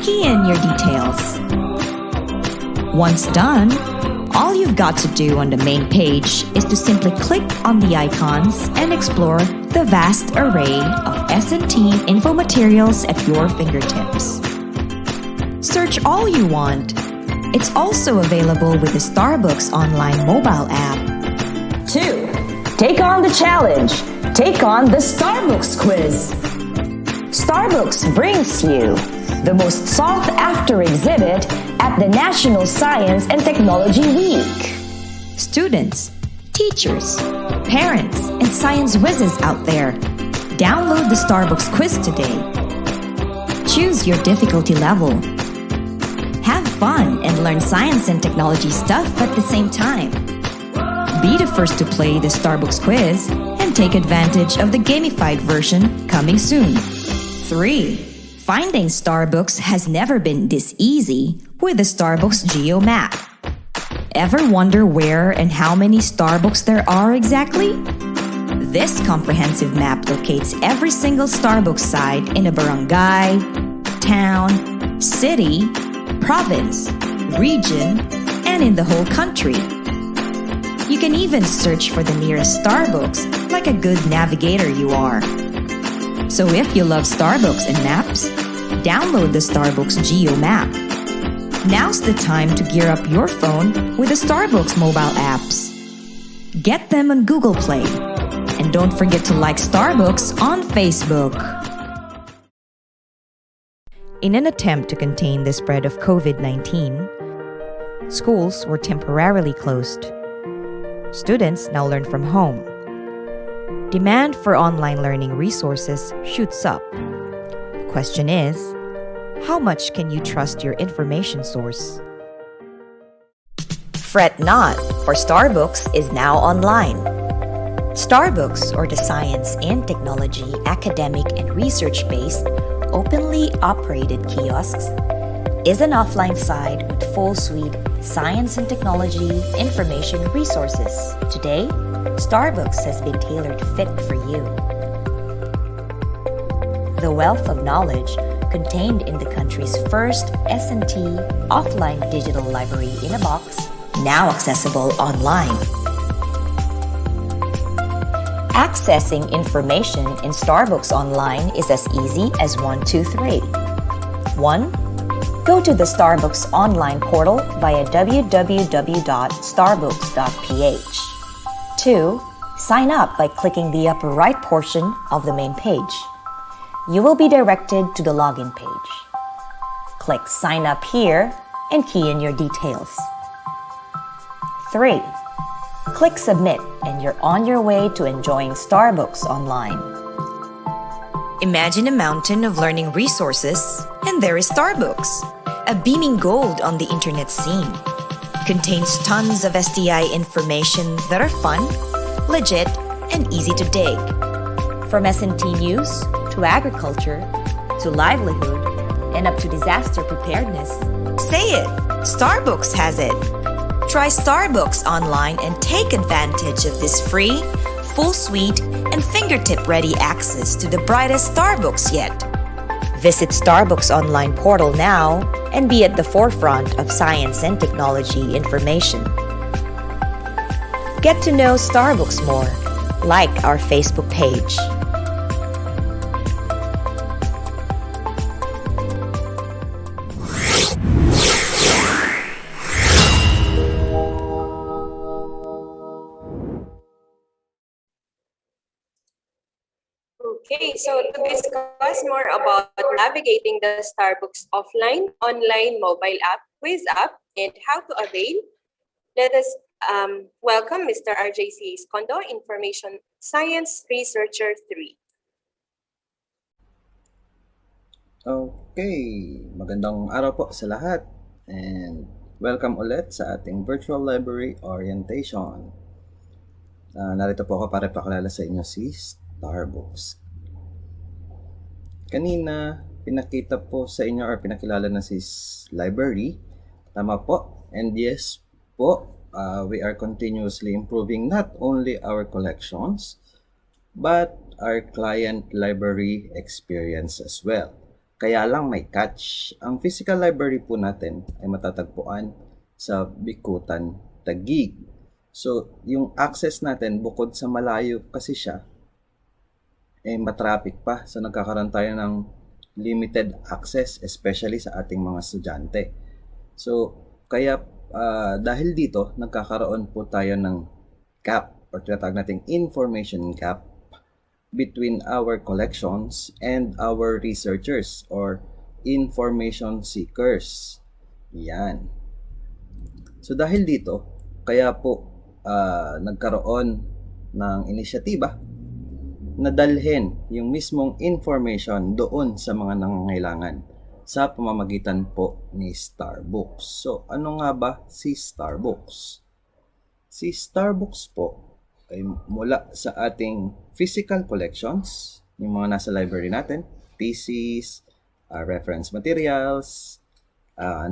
F: Key in your details. Once done, all you've got to do on the main page is to simply click on the icons and explore the vast array of S&T info materials at your fingertips. Search all you want. It's also available with the Starbucks Online mobile app.
G: 2. Take on the challenge. Take on the Starbucks quiz. Starbucks brings you the most sought-after exhibit at the National Science and Technology Week.
F: Students, teachers, parents, and science whizzes out there, download the Starbucks quiz today. Choose your difficulty level. Have fun and learn science and technology stuff at the same time. Be the first to play the Starbucks quiz and take advantage of the gamified version coming soon. 3. Finding Starbucks has never been this easy with the Starbucks Geo Map. Ever wonder where and how many Starbucks there are exactly? This comprehensive map locates every single Starbucks site in a barangay, town, city, province, region, and in the whole country. You can even search for the nearest Starbucks like a good navigator you are. So if you love Starbucks and maps, download the Starbucks Geo Map. Now's the time to gear up your phone with the Starbucks mobile apps. Get them on Google Play. And don't forget to like Starbucks on Facebook. In an attempt to contain the spread of COVID-19, schools were temporarily closed. Students now learn from home. Demand for online learning resources shoots up. The question is, how much can you trust your information source? Fret not, for Starbucks is now online. Starbucks, or the science and technology, academic and research-based, openly operated kiosks, is an offline site with full suite science and technology information resources. Today, Starbucks has been tailored fit for you. The wealth of knowledge contained in the country's first S&T offline digital library in a box, now accessible online. Accessing information in Starbucks Online is as easy as 1, 2, 3. 1. Go to the Starbucks Online portal via www.starbucks.ph. 2. Sign up by clicking the upper right portion of the main page. You will be directed to the login page. Click Sign Up here and key in your details. 3. Click Submit and you're on your way to enjoying Starbucks Online. Imagine a mountain of learning resources, and there is Starbucks, a beaming gold on the internet scene. Contains tons of STI information that are fun, legit, and easy to dig. From S&T news, to agriculture, to livelihood, and up to disaster preparedness. Say it! Starbucks has it! Try Starbucks Online and take advantage of this free, full suite, and fingertip-ready access to the brightest Starbucks yet. Visit Starbucks Online portal now and be at the forefront of science and technology information. Get to know Starbucks more. Like our Facebook page.
A: Okay, so to discuss more about navigating the Starbucks offline, online mobile app, quiz app, and how to avail, let us welcome Mr. RJC Escondo, Information Science Researcher 3.
H: Okay, magandang araw po sa lahat and welcome ulit sa ating virtual library orientation. Narito po ako para ipakilala sa inyo si Starbucks. Kanina, pinakita po sa inyo or pinakilala na si library. Tama po. And yes po, we are continuously improving not only our collections, but our client library experience as well. Kaya lang may catch. Ang physical library po natin ay matatagpuan sa Bikutan, Taguig. So, yung access natin, bukod sa malayo kasi siya, matraffic pa. So, nagkakaroon tayo ng limited access, especially sa ating mga estudyante. So, kaya dahil dito, nagkakaroon po tayo ng gap or tinatawag nating information gap between our collections and our researchers or information seekers. Yan. So, dahil dito, kaya po nagkaroon ng inisyatiba na dalhin yung mismong information doon sa mga nangangailangan sa pamamagitan po ni Starbooks. So, ano nga ba si Starbooks? Si Starbooks po ay mula sa ating physical collections, yung mga nasa library natin, PCs, reference materials,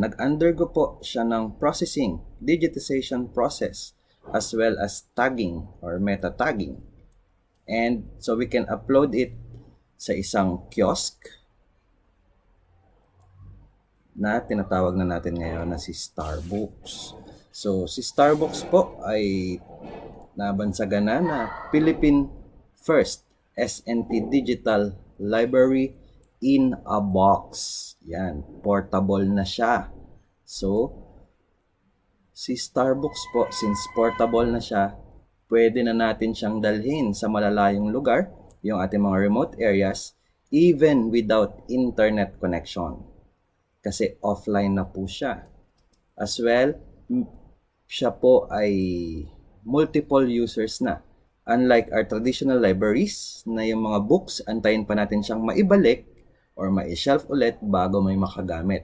H: nag-undergo po siya ng processing, digitization process, as well as tagging or meta tagging. And so we can upload it sa isang kiosk na tinatawag na natin ngayon na si Starbooks. So si Starbooks po ay nabansagan na Philippine first SNT Digital Library in a box. Yan, portable na siya. So si Starbooks po, since portable na siya, pwede na natin siyang dalhin sa malalayong lugar, yung ating mga remote areas, even without internet connection. Kasi offline na po siya. As well, siya po ay multiple users na. Unlike our traditional libraries, na yung mga books, antayin pa natin siyang maibalik or ma-shelf ulit bago may makagamit.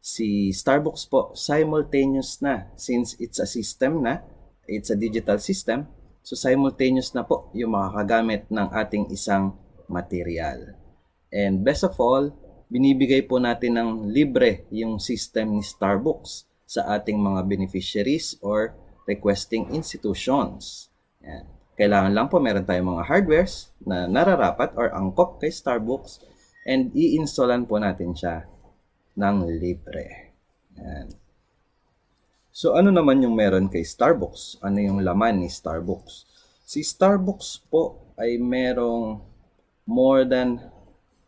H: Si Starbooks po, simultaneous na. Since it's a system na, it's a digital system, so simultaneous na po yung makakagamit ng ating isang material. And best of all, binibigay po natin ng libre yung system ni Starbooks sa ating mga beneficiaries or requesting institutions. Yan. Kailangan lang po meron tayong mga hardwares na nararapat or angkop kay Starbooks and i-installan po natin siya ng libre. Yan. So, ano naman yung meron kay Starbooks? Ano yung laman ni Starbooks? Si Starbooks po ay merong more than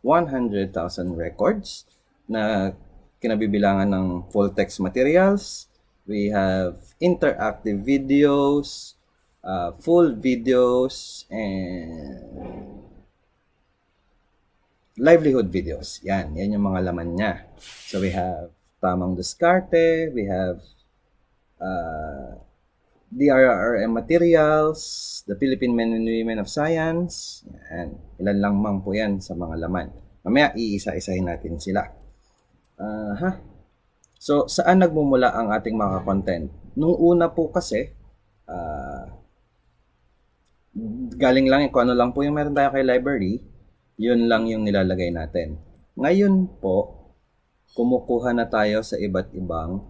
H: 100,000 records na kinabibilangan ng full text materials. We have interactive videos, full videos, and livelihood videos. Yan yung mga laman niya. So we have tamang diskarte, we have DRRM materials, the Philippine Men and Women of Science. Yan. Ilan lang mang po yan sa mga laman. Mamaya iisa-isahin natin sila. So saan nagmumula ang ating mga content? Nung una po kasi, galing lang kung ano lang po yung meron tayo kay library, yun lang yung nilalagay natin. Ngayon po, kumukuha na tayo sa iba't ibang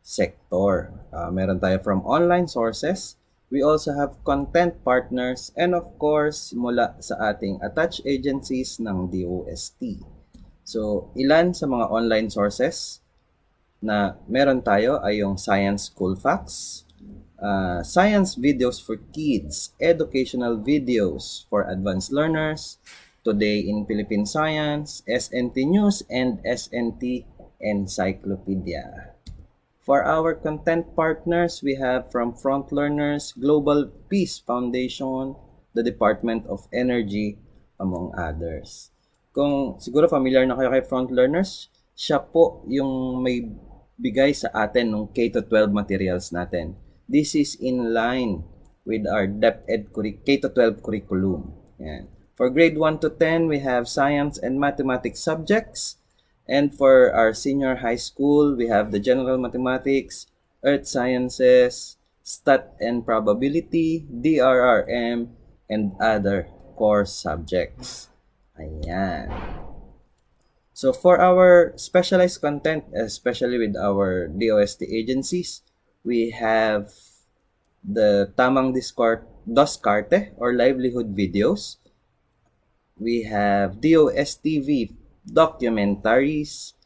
H: sector. Meron tayo from online sources. We also have content partners and of course, mula sa ating attached agencies ng DOST. So, ilan sa mga online sources na meron tayo ay yung Science School Facts, Science Videos for Kids, Educational Videos for Advanced Learners, Today in Philippine Science, SNT News, and SNT Encyclopedia. For our content partners, we have from Front Learners, Global Peace Foundation, the Department of Energy, among others. Kung siguro familiar na kayo kay Front Learners, siya po yung may bigay sa atin ng K-12 materials natin. This is in line with our DepEd K-12 curriculum. Yan. For grade 1 to 10, we have science and mathematics subjects. And for our senior high school, we have the general mathematics, earth sciences, stat and probability, DRRM, and other core subjects. Ayan. So for our specialized content, especially with our DOST agencies, we have the Tamang Diskarte or livelihood videos. We have DOST-TV documentaries,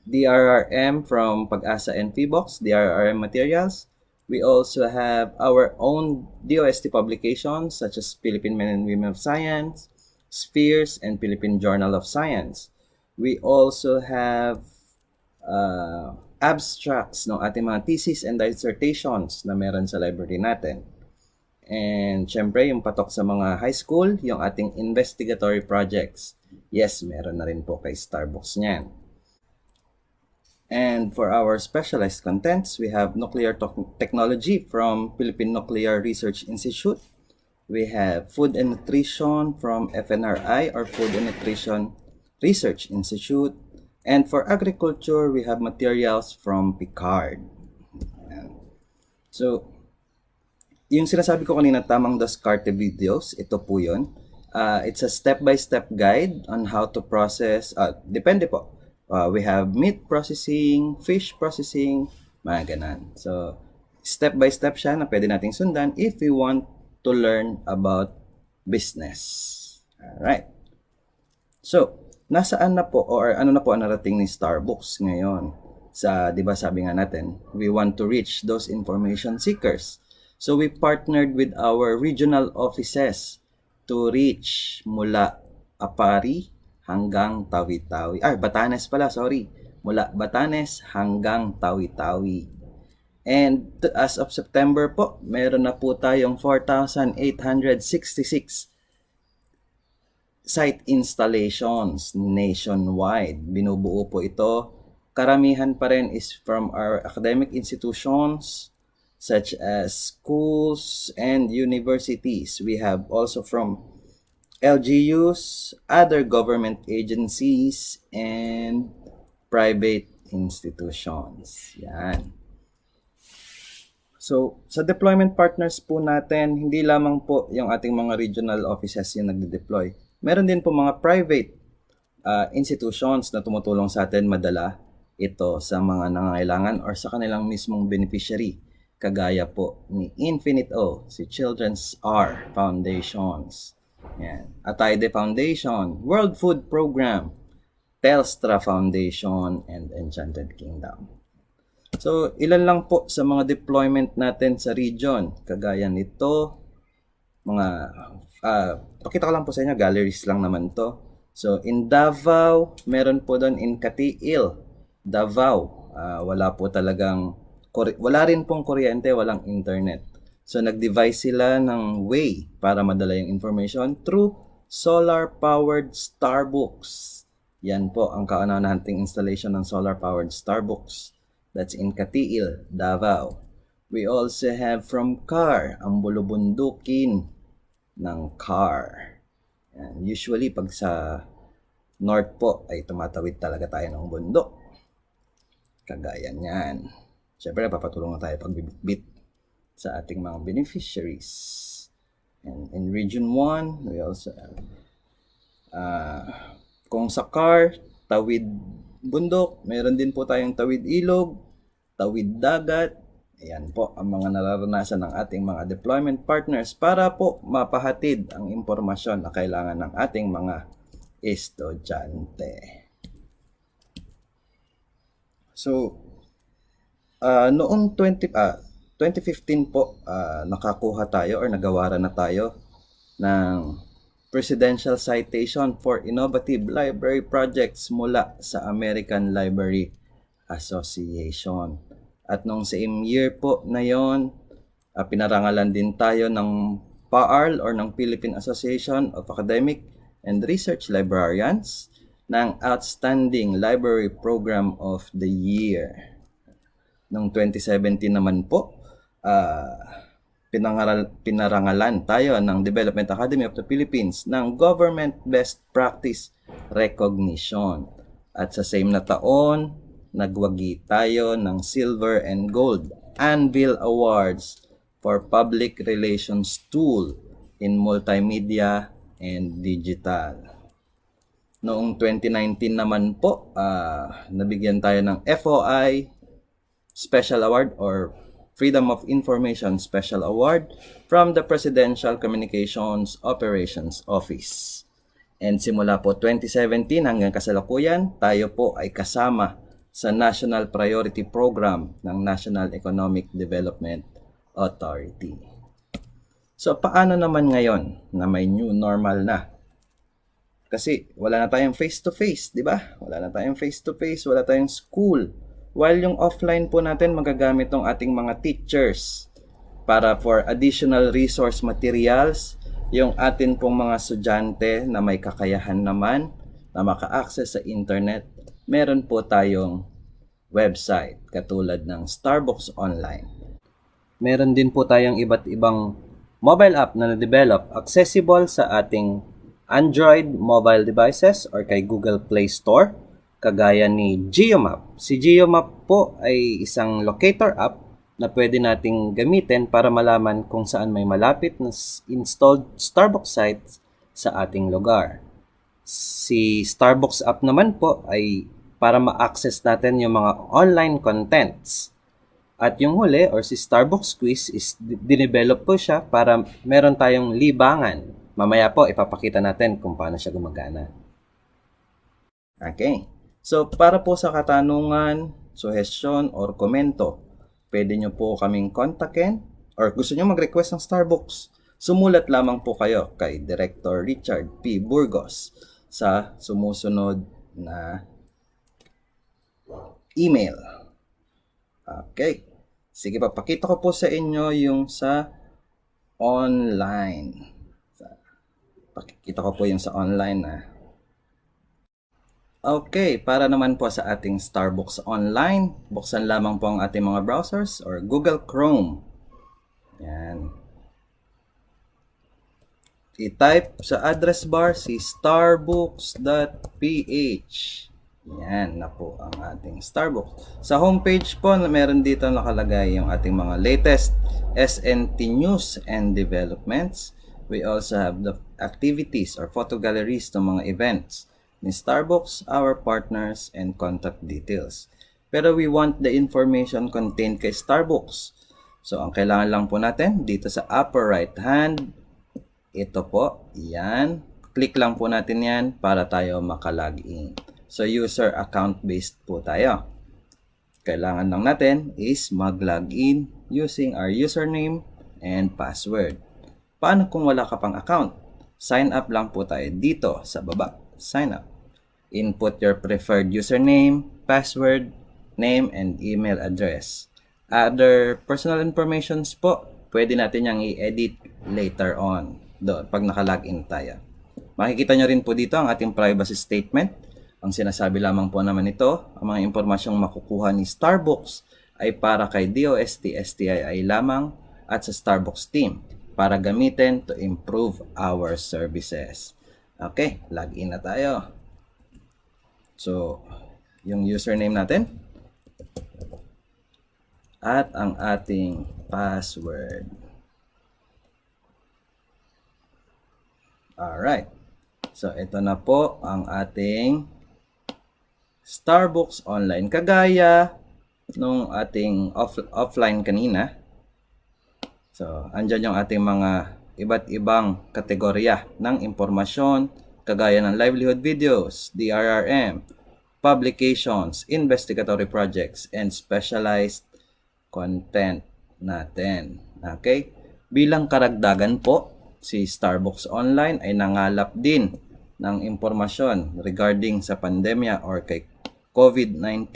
H: DRRM from Pag-asa and PBOX, DRRM materials. We also have our own DOST publications such as Philippine Men and Women of Science, Spheres, and Philippine Journal of Science. We also have abstracts ng ating mga thesis and dissertations na meron sa library natin. And syempre, yung patok sa mga high school, yung ating investigatory projects. Yes, meron na rin po kay Starbucks niyan. And for our specialized contents, we have nuclear technology from Philippine Nuclear Research Institute. We have food and nutrition from FNRI or Food and Nutrition Research Institute. And for agriculture, we have materials from Picard. So, yung sinasabi ko kanina, tamang Descartes videos, ito po yun. It's a step-by-step guide on how to process, depende po. We have meat processing, fish processing, mga ganan. So, step-by-step siya na pwede nating sundan if we want to learn about business. Alright. So, nasaan na po or ano na po ang narating ni Starbucks ngayon? Sa, di ba sabi nga natin, we want to reach those information seekers. So we partnered with our regional offices to reach mula Apari hanggang Tawi-Tawi. Batanes pala, sorry. Mula Batanes hanggang Tawi-Tawi. And as of September po, meron na po tayong 4,866 site installations nationwide. Binubuo po ito. Karamihan pa rin is from our academic institutions such as schools and universities. We have also from LGUs, other government agencies, and private institutions. Yan. So, sa deployment partners po natin, hindi lamang po yung ating mga regional offices yung nagde-deploy. Meron din po mga private institutions na tumutulong sa atin madala ito sa mga nangangailangan or sa kanilang mismong beneficiary. Kagaya po ni Infinite O, si Children's R Foundations, yan. Ataide Foundation, World Food Program, Telstra Foundation, and Enchanted Kingdom. So, ilan lang po sa mga deployment natin sa region. Kagaya nito, mga, pakita ko lang po sa inyo, galleries lang naman to. So, in Davao, meron po doon in Katiil, Davao. Wala po talagang, wala rin pong kuryente, walang internet. So, nag-devise sila ng way para madala yung information through solar-powered Starbucks. Yan po ang kauna-unahang installation ng solar-powered Starbucks. That's in Katiil, Davao. We also have from CAR, ang bulubundukin ng CAR. Yan. Usually, pag sa north po, ay tumatawid talaga tayo ng bundok. Kagaya niyan. Siyempre, papatulong na tayo pagbibit sa ating mga beneficiaries. And in Region 1, we also have, kung sa CAR, tawid bundok, meron din po tayong tawid ilog, tawid dagat. Ayan po ang mga nararanasan ng ating mga deployment partners para po mapahatid ang impormasyon na kailangan ng ating mga estudyante. So, noong 2015 po, nakakuha tayo or nagawaran na tayo ng Presidential Citation for Innovative Library Projects mula sa American Library Association. At noong same year po na yon, pinarangalan din tayo ng PAARL or ng Philippine Association of Academic and Research Librarians ng Outstanding Library Program of the Year. Noong 2017 naman po, pinarangalan tayo ng Development Academy of the Philippines ng Government Best Practice Recognition. At sa same na taon, nagwagi tayo ng Silver and Gold Anvil Awards for Public Relations Tool in Multimedia and Digital. Noong 2019 naman po, nabigyan tayo ng FOI Special Award or Freedom of Information Special Award from the Presidential Communications Operations Office. And simula po 2017 hanggang kasalukuyan, tayo po ay kasama sa National Priority Program ng National Economic Development Authority. So, paano naman ngayon na may new normal na? Kasi wala na tayong face-to-face, di ba? Wala na tayong face-to-face, wala tayong school. While yung offline po natin, magagamit ng ating mga teachers para for additional resource materials, yung atin pong mga estudyante na may kakayahan naman na maka-access sa internet, meron po tayong website katulad ng Starbucks Online. Meron din po tayong iba't ibang mobile app na na-develop accessible sa ating Android mobile devices or kay Google Play Store, kagaya ni GeoMap. Si GeoMap po ay isang locator app na pwede nating gamitin para malaman kung saan may malapit na installed Starbucks sites sa ating lugar. Si Starbucks app naman po ay para ma-access natin yung mga online contents. At yung huli, or si Starbucks Quiz, is dinevelop po siya para meron tayong libangan. Mamaya po, ipapakita natin kung paano siya gumagana. Okay. So, para po sa katanungan, suggestion, or komento, pwede nyo po kaming kontakin or gusto nyo mag-request ng Starbucks, sumulat lamang po kayo kay Director Richard P. Burgos sa sumusunod na email. Okay. Sige, papakita ko po sa inyo yung sa online. Pakikita ko po yung sa online na. Okay, para naman po sa ating Starbucks Online, buksan lamang po ang ating mga browsers or Google Chrome. Yan. I-type sa address bar si starbucks.ph. Yan na po ang ating Starbucks. Sa homepage po, meron dito nakalagay yung ating mga latest SNT news and developments. We also have the activities or photo galleries ng mga events ni Starbucks, our partners, and contact details. Pero we want the information contained kay Starbucks. So, ang kailangan lang po natin dito sa upper right hand, ito po, yan. Click lang po natin yan para tayo makalogin. So, user account based po tayo. Kailangan lang natin is mag-login using our username and password. Paano kung wala ka pang account? Sign up lang po tayo dito sa baba. Sign up. Input your preferred username, password, name, and email address. Other personal informations po, pwede natin yung i-edit later on. Doon, pag naka-login tayo. Makikita nyo rin po dito ang ating privacy statement. Ang sinasabi lamang po naman ito, ang mga impormasyong makukuha ni Starbucks ay para kay DOST-STII lamang at sa Starbucks team para gamitin to improve our services. Okay, login na tayo. So, yung username natin at ang ating password. Alright. So, ito na po ang ating Starbucks Online. Kagaya nung ating offline kanina. So, andyan yung ating mga iba't ibang kategorya ng impormasyon kagaya ng livelihood videos, DRRM, publications, investigatory projects, and specialized content natin. Okay? Bilang karagdagan po, si Starbucks Online ay nangalap din ng impormasyon regarding sa pandemya or kay COVID-19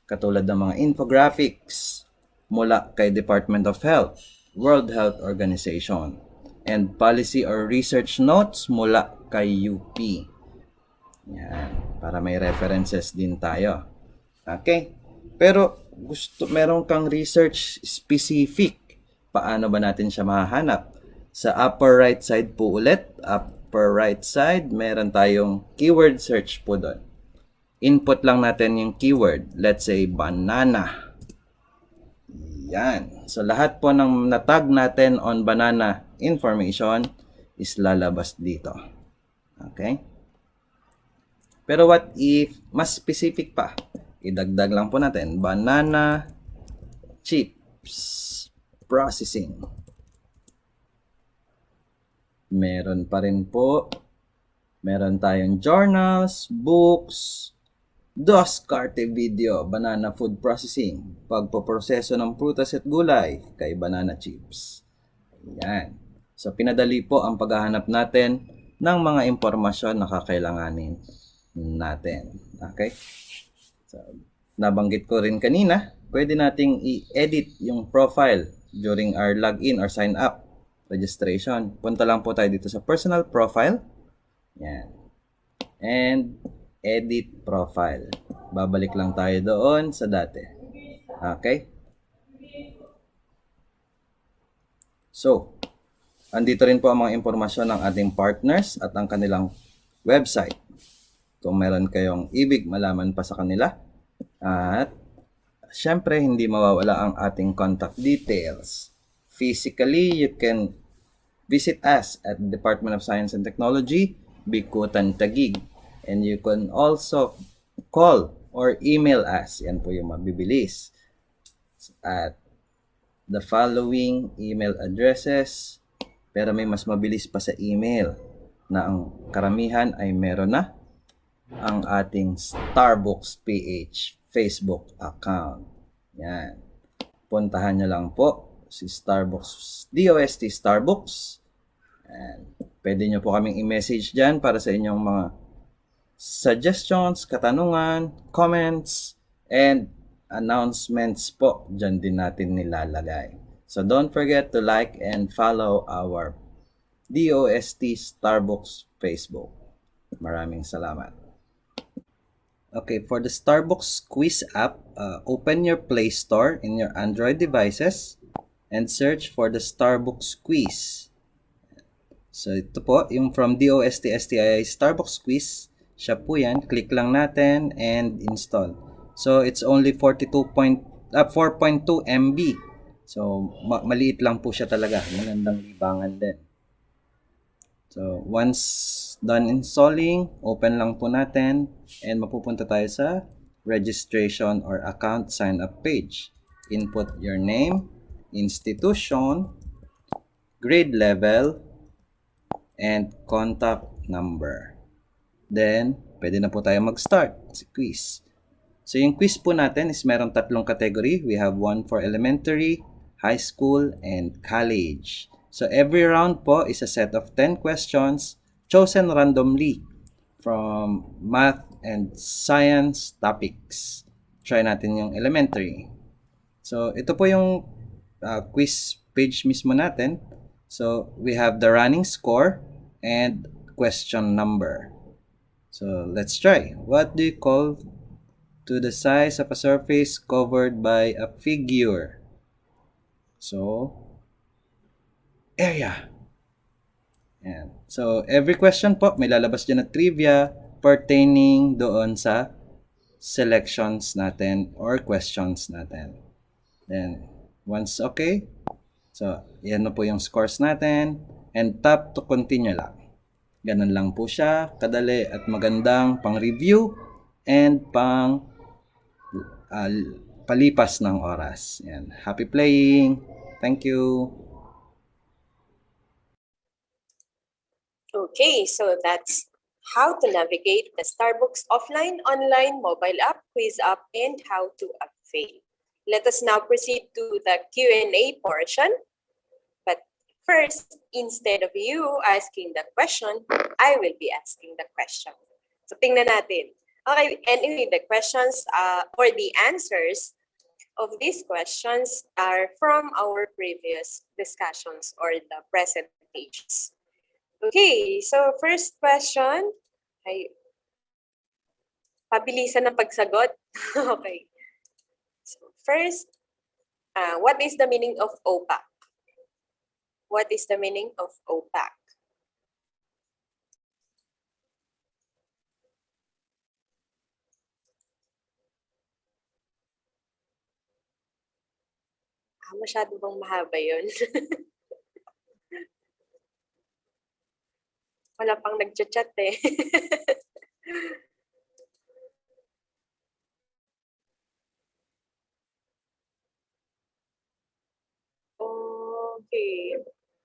H: katulad ng mga infographics mula kay Department of Health, World Health Organization, and policy or research notes mula kay UP. Yan, para may references din tayo. Okay? Pero meron kang research specific. Paano ba natin siya mahahanap? Sa upper right side po ulit, upper right side, meron tayong keyword search po doon. Input lang natin yung keyword. Let's say, banana. Yan. So, lahat po ng natag natin on banana information is lalabas dito. Okay? Pero what if mas specific pa? Idagdag lang po natin, banana chips processing. Meron pa rin po. Meron tayong journals, books, DOST-STII video, banana food processing, pagpoproseso ng prutas at gulay kay banana chips. Yan. So, pinadali po ang paghahanap natin ng mga impormasyon na kakailanganin natin. Okay? So, nabanggit ko rin kanina, pwede nating i-edit yung profile during our login or sign up registration. Punta lang po tayo dito sa personal profile. Yan. And edit profile. Babalik lang tayo doon sa dati. Okay? So, andito rin po ang mga impormasyon ng ating partners at ang kanilang website. Kung meron kayong ibig malaman pa sa kanila. At syempre, hindi mawawala ang ating contact details. Physically, you can visit us at the Department of Science and Technology, Bikutan, Taguig. And you can also call or email us. Yan po yung mabibilis. At the following email addresses. Pero may mas mabilis pa sa email na ang karamihan ay meron na ang ating Starbucks PH Facebook account. Yan. Puntahan nyo lang po si Starbucks, DOST Starbucks. And pwede nyo po kaming i-message dyan para sa inyong mga suggestions, katanungan, comments, and announcements po. Dyan din natin nilalagay. So don't forget to like and follow our DOST Starbucks Facebook. Maraming salamat. Okay, for the Starbucks Quiz app, open your Play Store in your Android devices and search for the Starbucks Quiz. So ito po, yung from DOST-STII Starbucks Quiz, siya po yan. Click lang natin and install. So it's only 4.2 MB. So maliit lang po siya talaga. Magandang libangan din. So once done installing, open lang po natin and mapupunta tayo sa registration or account sign up page. Input your name, institution, grade level, and contact number. Then, pwede na po tayo mag-start sa quiz. So yung quiz po natin is meron tatlong category. We have one for elementary, high school, and college. So every round po is a set of 10 questions chosen randomly from math and science topics. Try natin yung elementary. So ito po yung quiz page mismo natin. So we have the running score and question number. So let's try. What do you call to the size of a surface covered by a figure? So area. Yan. So, every question po, may lalabas dyan na trivia pertaining doon sa selections natin or questions natin. Then, once okay, so, yan na po yung scores natin and tap to continue lang. Ganun lang po siya, kadali at magandang pang-review and pang palipas ng oras. Yan. Happy playing! Thank you!
A: Okay, so that's how to navigate the Starbucks offline, online, mobile app, quiz app, and how to avail. Let us now proceed to the Q&A portion. But first, instead of you asking the question, I will be asking the question. So tingnan natin. Okay, anyway, the questions or the answers of these questions are from our previous discussions or the presentations. Okay, so first question, ay, pabilisan ng pagsagot. Okay. So first, what is the meaning of OPAC? What is the meaning of OPAC? Masyado bang mahaba yun? Wala pang nagchat-chat eh.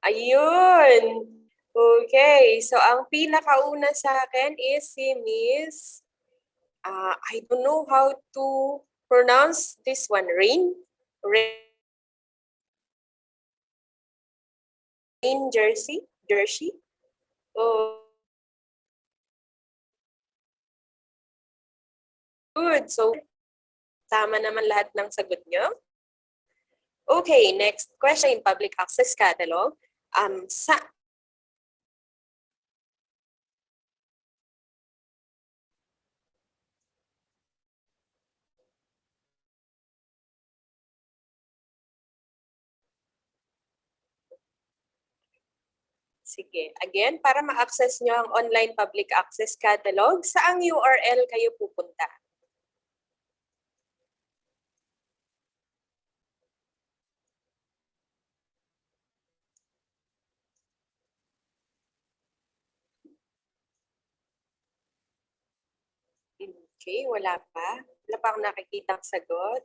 A: Ayun. Okay, so ang pinakauna sa akin is si Miss, I don't know how to pronounce this one, Rain Jersey. Oh, good. So, tama naman lahat ng sagot nyo. Okay, next question in public access catalog. Sa Sige, again, para ma-access nyo ang online public access catalog, saang URL kayo pupunta? Okay, wala pa. Wala pa akong nakikitang sagot.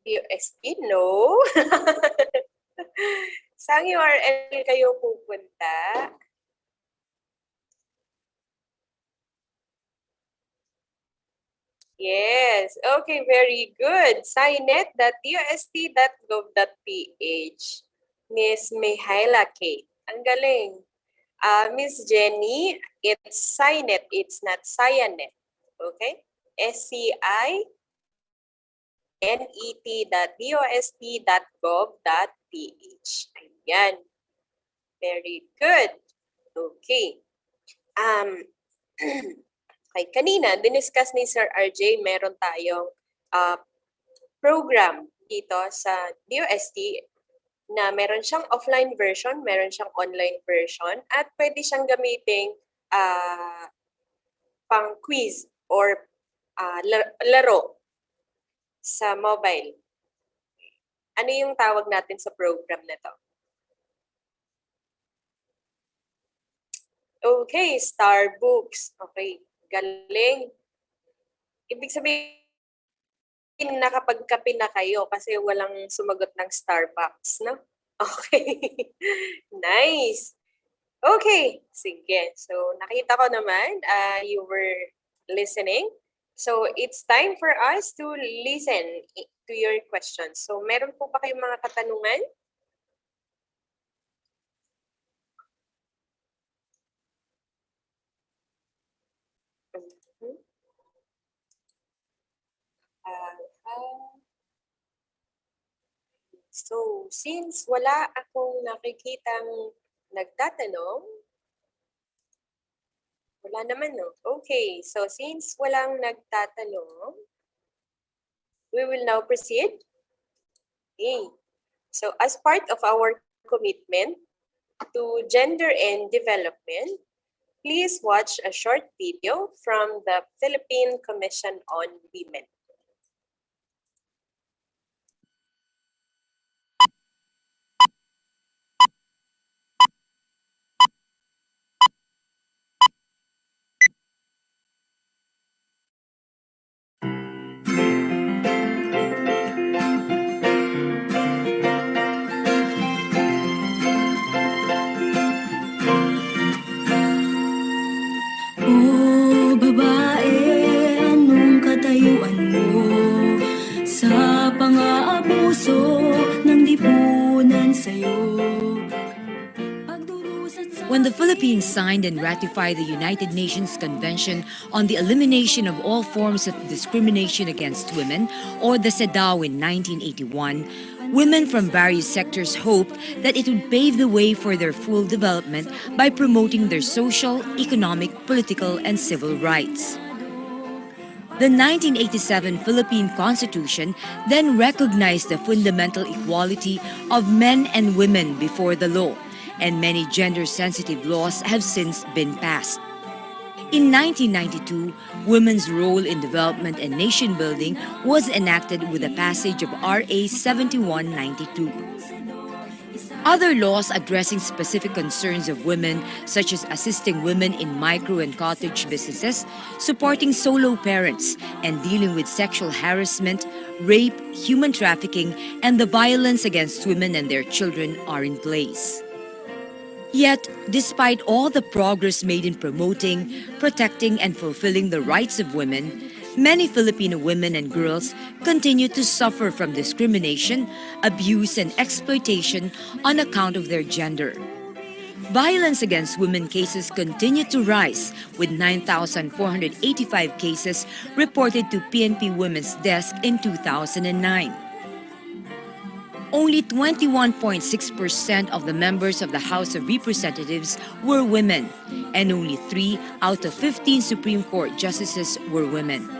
A: DOST, no. Saang URL kayo pupunta? Yes. Okay, very good. Signet.dost.gov.ph. Miss Mihaela Kate. Ang galing. Miss Jenny, it's Signet. It's not Cyanet. Okay? SCINET.dost.gov.ph. Ayan. Very good. Okay. Okay, kanina, diniscuss ni Sir RJ, meron tayong program dito sa DOST na meron siyang offline version, meron siyang online version, at pwede siyang gamiting pang quiz or laro sa mobile. Ano yung tawag natin sa program na to? Okay, Starbucks. Okay, galing. Ibig sabihin, nakapagkape na kayo kasi walang sumagot ng Starbucks, no? Okay. Nice. Okay, sige. So, nakita ko naman, you were listening. So, it's time for us to listen to your questions. So, meron po ba kayong mga katanungan? So, since wala akong nakikitang nagtatanong, wala naman, no? Okay, so since walang nagtatanong, we will now proceed. Okay. So, as part of our commitment to gender and development, please watch a short video from the Philippine Commission on Women.
I: Oh, babae, anong katayuan mo sa pang-aabuso ng lipunan sa'yo?
J: When the Philippines signed and ratified the United Nations Convention on the Elimination of All Forms of Discrimination Against Women, or the CEDAW in 1981, women from various sectors hoped that it would pave the way for their full development by promoting their social, economic, political, and civil rights. The 1987 Philippine Constitution then recognized the fundamental equality of men and women before the law, and many gender-sensitive laws have since been passed. In 1992, women's role in development and nation-building was enacted with the passage of RA 7192. Other laws addressing specific concerns of women, such as assisting women in micro and cottage businesses, supporting solo parents, and dealing with sexual harassment, rape, human trafficking, and the violence against women and their children are in place. Yet, despite all the progress made in promoting, protecting, and fulfilling the rights of women, many Filipino women and girls continue to suffer from discrimination, abuse, and exploitation on account of their gender. Violence against women cases continue to rise, with 9,485 cases reported to PNP Women's Desk in 2009. Only 21.6% of the members of the House of Representatives were women, and only 3 out of 15 Supreme Court justices were women.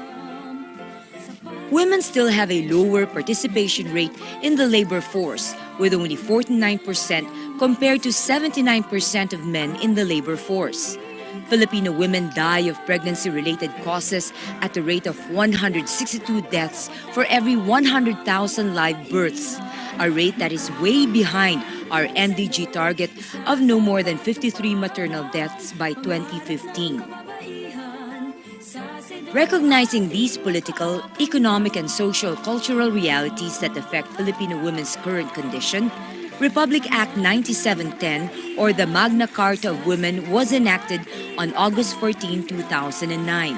J: Women still have a lower participation rate in the labor force, with only 49% compared to 79% of men in the labor force. Filipino women die of pregnancy-related causes at the rate of 162 deaths for every 100,000 live births, a rate that is way behind our NDG target of no more than 53 maternal deaths by 2015. Recognizing these political, economic, and social-cultural realities that affect Filipino women's current condition, Republic Act 9710, or the Magna Carta of Women, was enacted on August 14, 2009.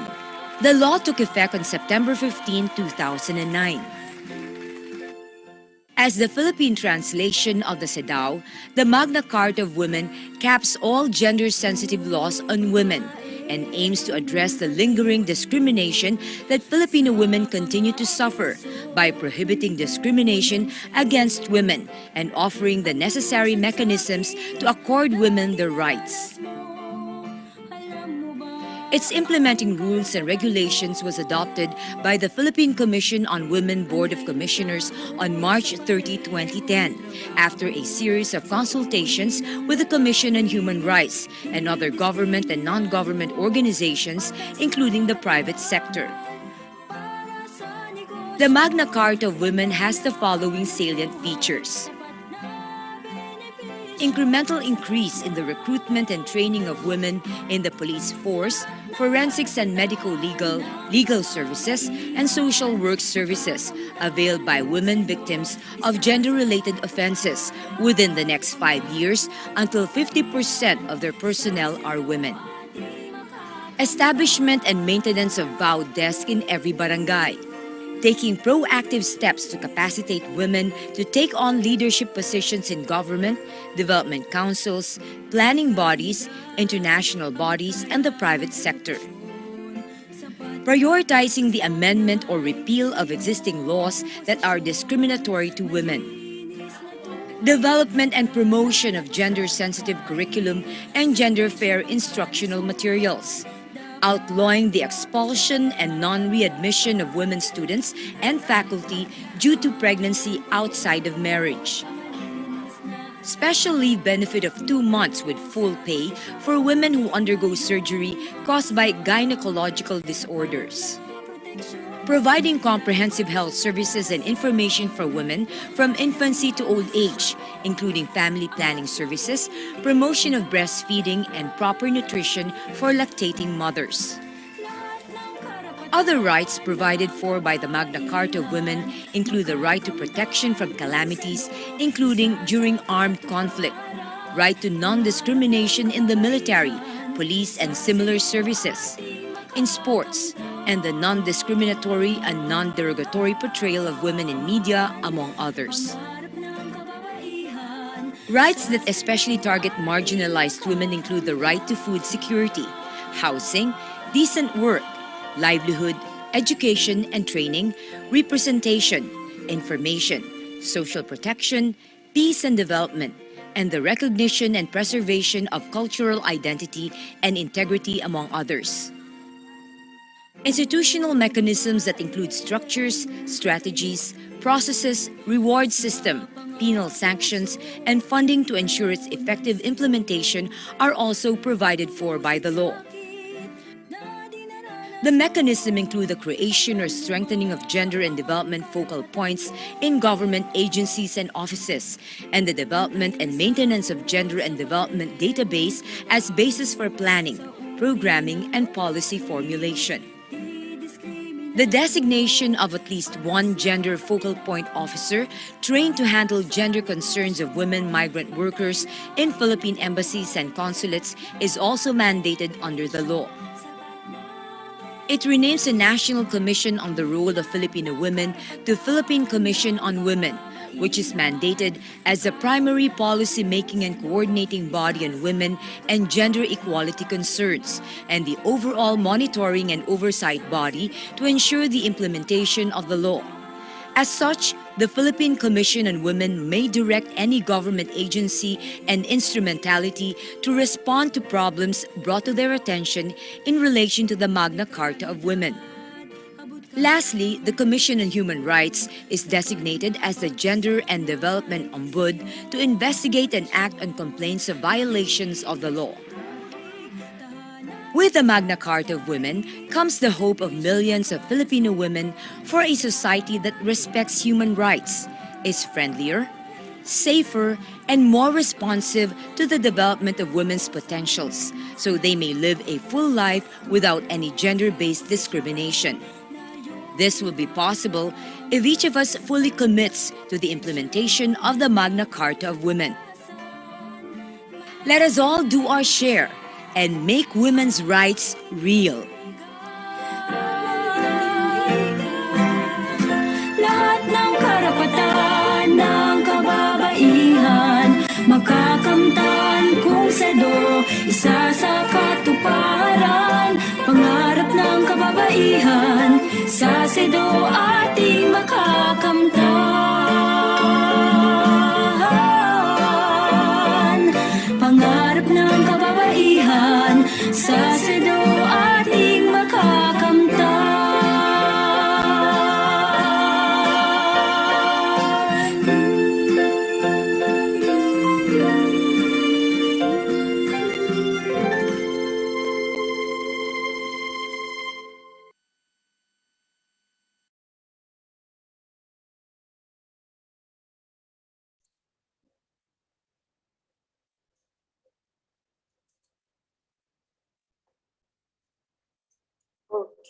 J: The law took effect on September 15, 2009. As the Philippine translation of the CEDAW, the Magna Carta of Women caps all gender-sensitive laws on women and aims to address the lingering discrimination that Filipino women continue to suffer by prohibiting discrimination against women and offering the necessary mechanisms to accord women their rights. Its implementing rules and regulations was adopted by the Philippine Commission on Women Board of Commissioners on March 30, 2010, after a series of consultations with the Commission on Human Rights and other government and non-government organizations, including the private sector. The Magna Carta of Women has the following salient features: incremental increase in the recruitment and training of women in the police force, forensics and legal services, and social work services availed by women victims of gender-related offenses within the next 5 years until 50% of their personnel are women. Establishment and maintenance of VAU desk in every barangay. Taking proactive steps to capacitate women to take on leadership positions in government, development councils, planning bodies, international bodies, and the private sector. Prioritizing the amendment or repeal of existing laws that are discriminatory to women. Development and promotion of gender-sensitive curriculum and gender-fair instructional materials. Outlawing the expulsion and non-readmission of women students and faculty due to pregnancy outside of marriage. Special leave benefit of 2 months with full pay for women who undergo surgery caused by gynecological disorders. Providing comprehensive health services and information for women from infancy to old age, including family planning services, promotion of breastfeeding, and proper nutrition for lactating mothers. Other rights provided for by the Magna Carta of Women include the right to protection from calamities, including during armed conflict, right to non-discrimination in the military, police, and similar services, in sports, and the non-discriminatory and non-derogatory portrayal of women in media, among others. Rights that especially target marginalized women include the right to food security, housing, decent work, livelihood, education and training, representation, information, social protection, peace and development, and the recognition and preservation of cultural identity and integrity, among others. Institutional mechanisms that include structures, strategies, processes, reward system, penal sanctions, and funding to ensure its effective implementation are also provided for by the law. The mechanism include the creation or strengthening of gender and development focal points in government agencies and offices, and the development and maintenance of gender and development database as basis for planning, programming, and policy formulation. The designation of at least one gender focal point officer trained to handle gender concerns of women migrant workers in Philippine embassies and consulates is also mandated under the law. It renames the National Commission on the Role of Filipino Women to Philippine Commission on Women, which is mandated as the primary policy-making and coordinating body on women and gender equality concerns, and the overall monitoring and oversight body to ensure the implementation of the law. As such, the Philippine Commission on Women may direct any government agency and instrumentality to respond to problems brought to their attention in relation to the Magna Carta of Women. Lastly, the Commission on Human Rights is designated as the Gender and Development Ombud to investigate and act on complaints of violations of the law. With the Magna Carta of Women comes the hope of millions of Filipino women for a society that respects human rights, is friendlier, safer, and more responsive to the development of women's potentials, so they may live a full life without any gender-based discrimination. This will be possible if each of us fully commits to the implementation of the Magna Carta of Women. Let us all do our share and make women's rights real.
I: Lahat ng karapatan ng kababaihan makakamtan kung sedo isa sa katuparan. Pangarap ng kababaihan sa sedo ating makakamtan. Pangarap ng kababaihan sa sedo ating makakamtan.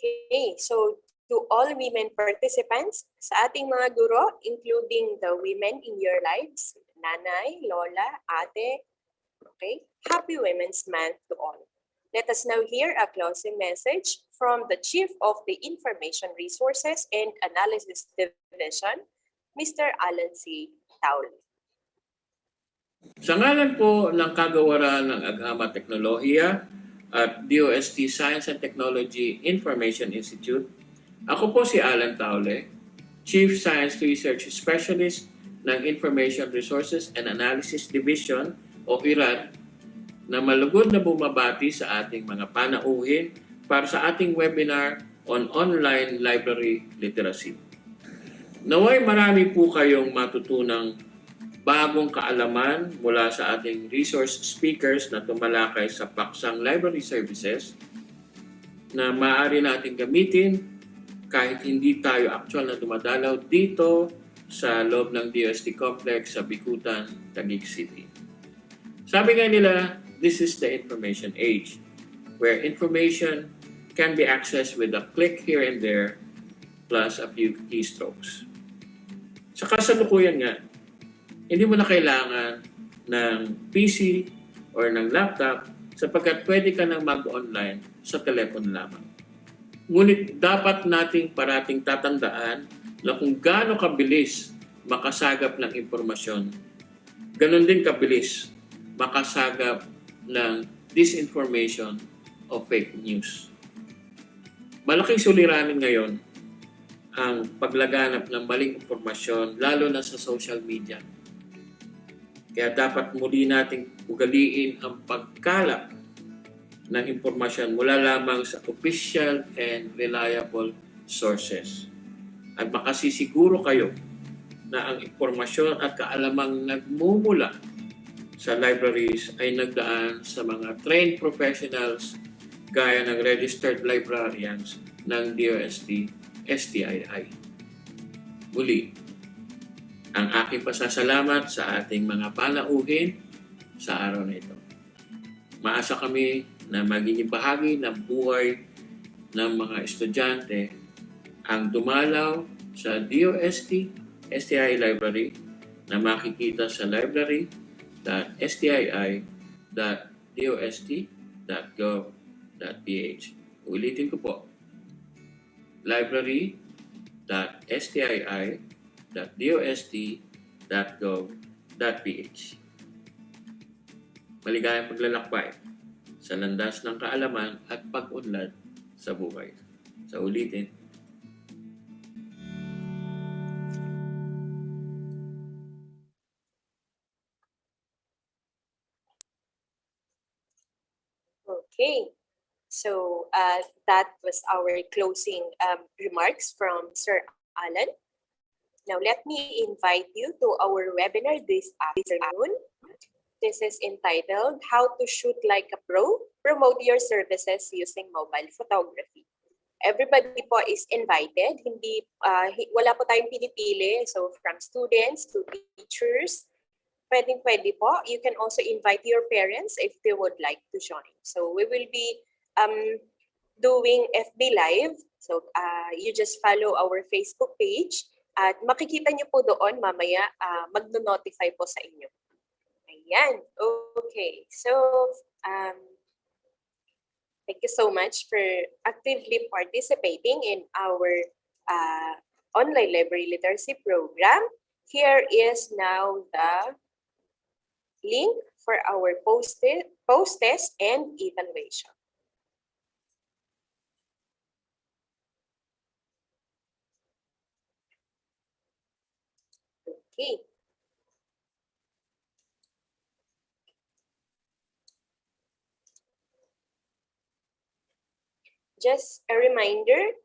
A: Okay, so to all women participants, sa ating mga guro, including the women in your lives, nanay, lola, ate, okay, happy Women's Month to all. Let us now hear a closing message from the Chief of the Information Resources and Analysis Division, Mr. Alan C. Taule.
K: Sa ngalan po ng kagawaran ng Agama Teknolohiya at DOST Science and Technology Information Institute, ako po si Alan Taule, Chief Science Research Specialist ng Information Resources and Analysis Division o IRAD, na malugod na bumabati sa ating mga panauhin para sa ating webinar on online library literacy. Naway marami po kayong matutunang bagong kaalaman mula sa ating resource speakers na tumalakay sa paksang library services na maaari natin gamitin kahit hindi tayo actual na dumadalaw dito sa loob ng DOST Complex sa Bikutan, Taguig City. Sabi nga nila, this is the information age, where information can be accessed with a click here and there plus a few keystrokes. Sa kasalukuyan nga, hindi mo na kailangan ng PC or ng laptop sapagkat pwede ka nang mag-online sa telepono lamang. Ngunit dapat nating parating tatandaan na kung gaano kabilis makasagap ng impormasyon, ganon din kabilis makasagap ng disinformation o fake news. Malaking suliranin ngayon ang paglaganap ng maling impormasyon lalo na sa social media. Kaya dapat muli nating ugaliin ang pagkalap ng impormasyon mula lamang sa official and reliable sources. At makasisiguro kayo na ang impormasyon at kaalamang nagmumula sa libraries ay nagdaan sa mga trained professionals gaya ng registered librarians ng DOST-STII. Muli, ang aking pasasalamat sa ating mga panauhin sa araw na ito. Maasa kami na magiging bahagi ng buhay ng mga estudyante ang dumalaw sa DOST-STII library na makikita sa library.stii.dost.gov.ph. Ulitin ko po, library.stii.dost.gov.ph. Maligayang paglalakbay sa landas ng kaalaman at pag-unlad sa buhay. Sa ulitin,
A: Okay. So that was our closing remarks from Sir Alan. Now let me invite you to our webinar this afternoon. This is entitled How to Shoot Like a Pro, Promote Your Services Using Mobile Photography. Everybody po is invited. Wala po tayong pinipili. So from students to teachers, pwedeng-pwede po. You can also invite your parents if they would like to join. So we will be doing FB Live. So you just follow our Facebook page at makikita niyo po doon mamaya magno-notify po sa inyo. Ayan. Okay. So thank you so much for actively participating in our online library literacy program. Here is now the link for our post-test and evaluation. Okay. Just a reminder,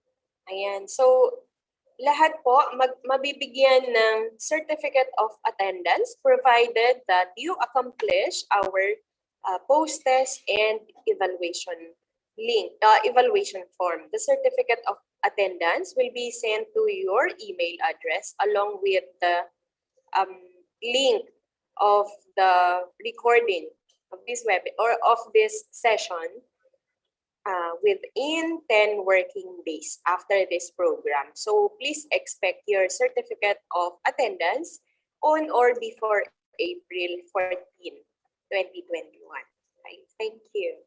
A: ayan, so lahat po mabibigyan ng certificate of attendance provided that you accomplish our post-test and evaluation evaluation form. The certificate of attendance will be sent to your email address along with the link of the recording of this or of this session within 10 working days after this program. So please expect your certificate of attendance on or before April 14, 2021. Okay, thank you.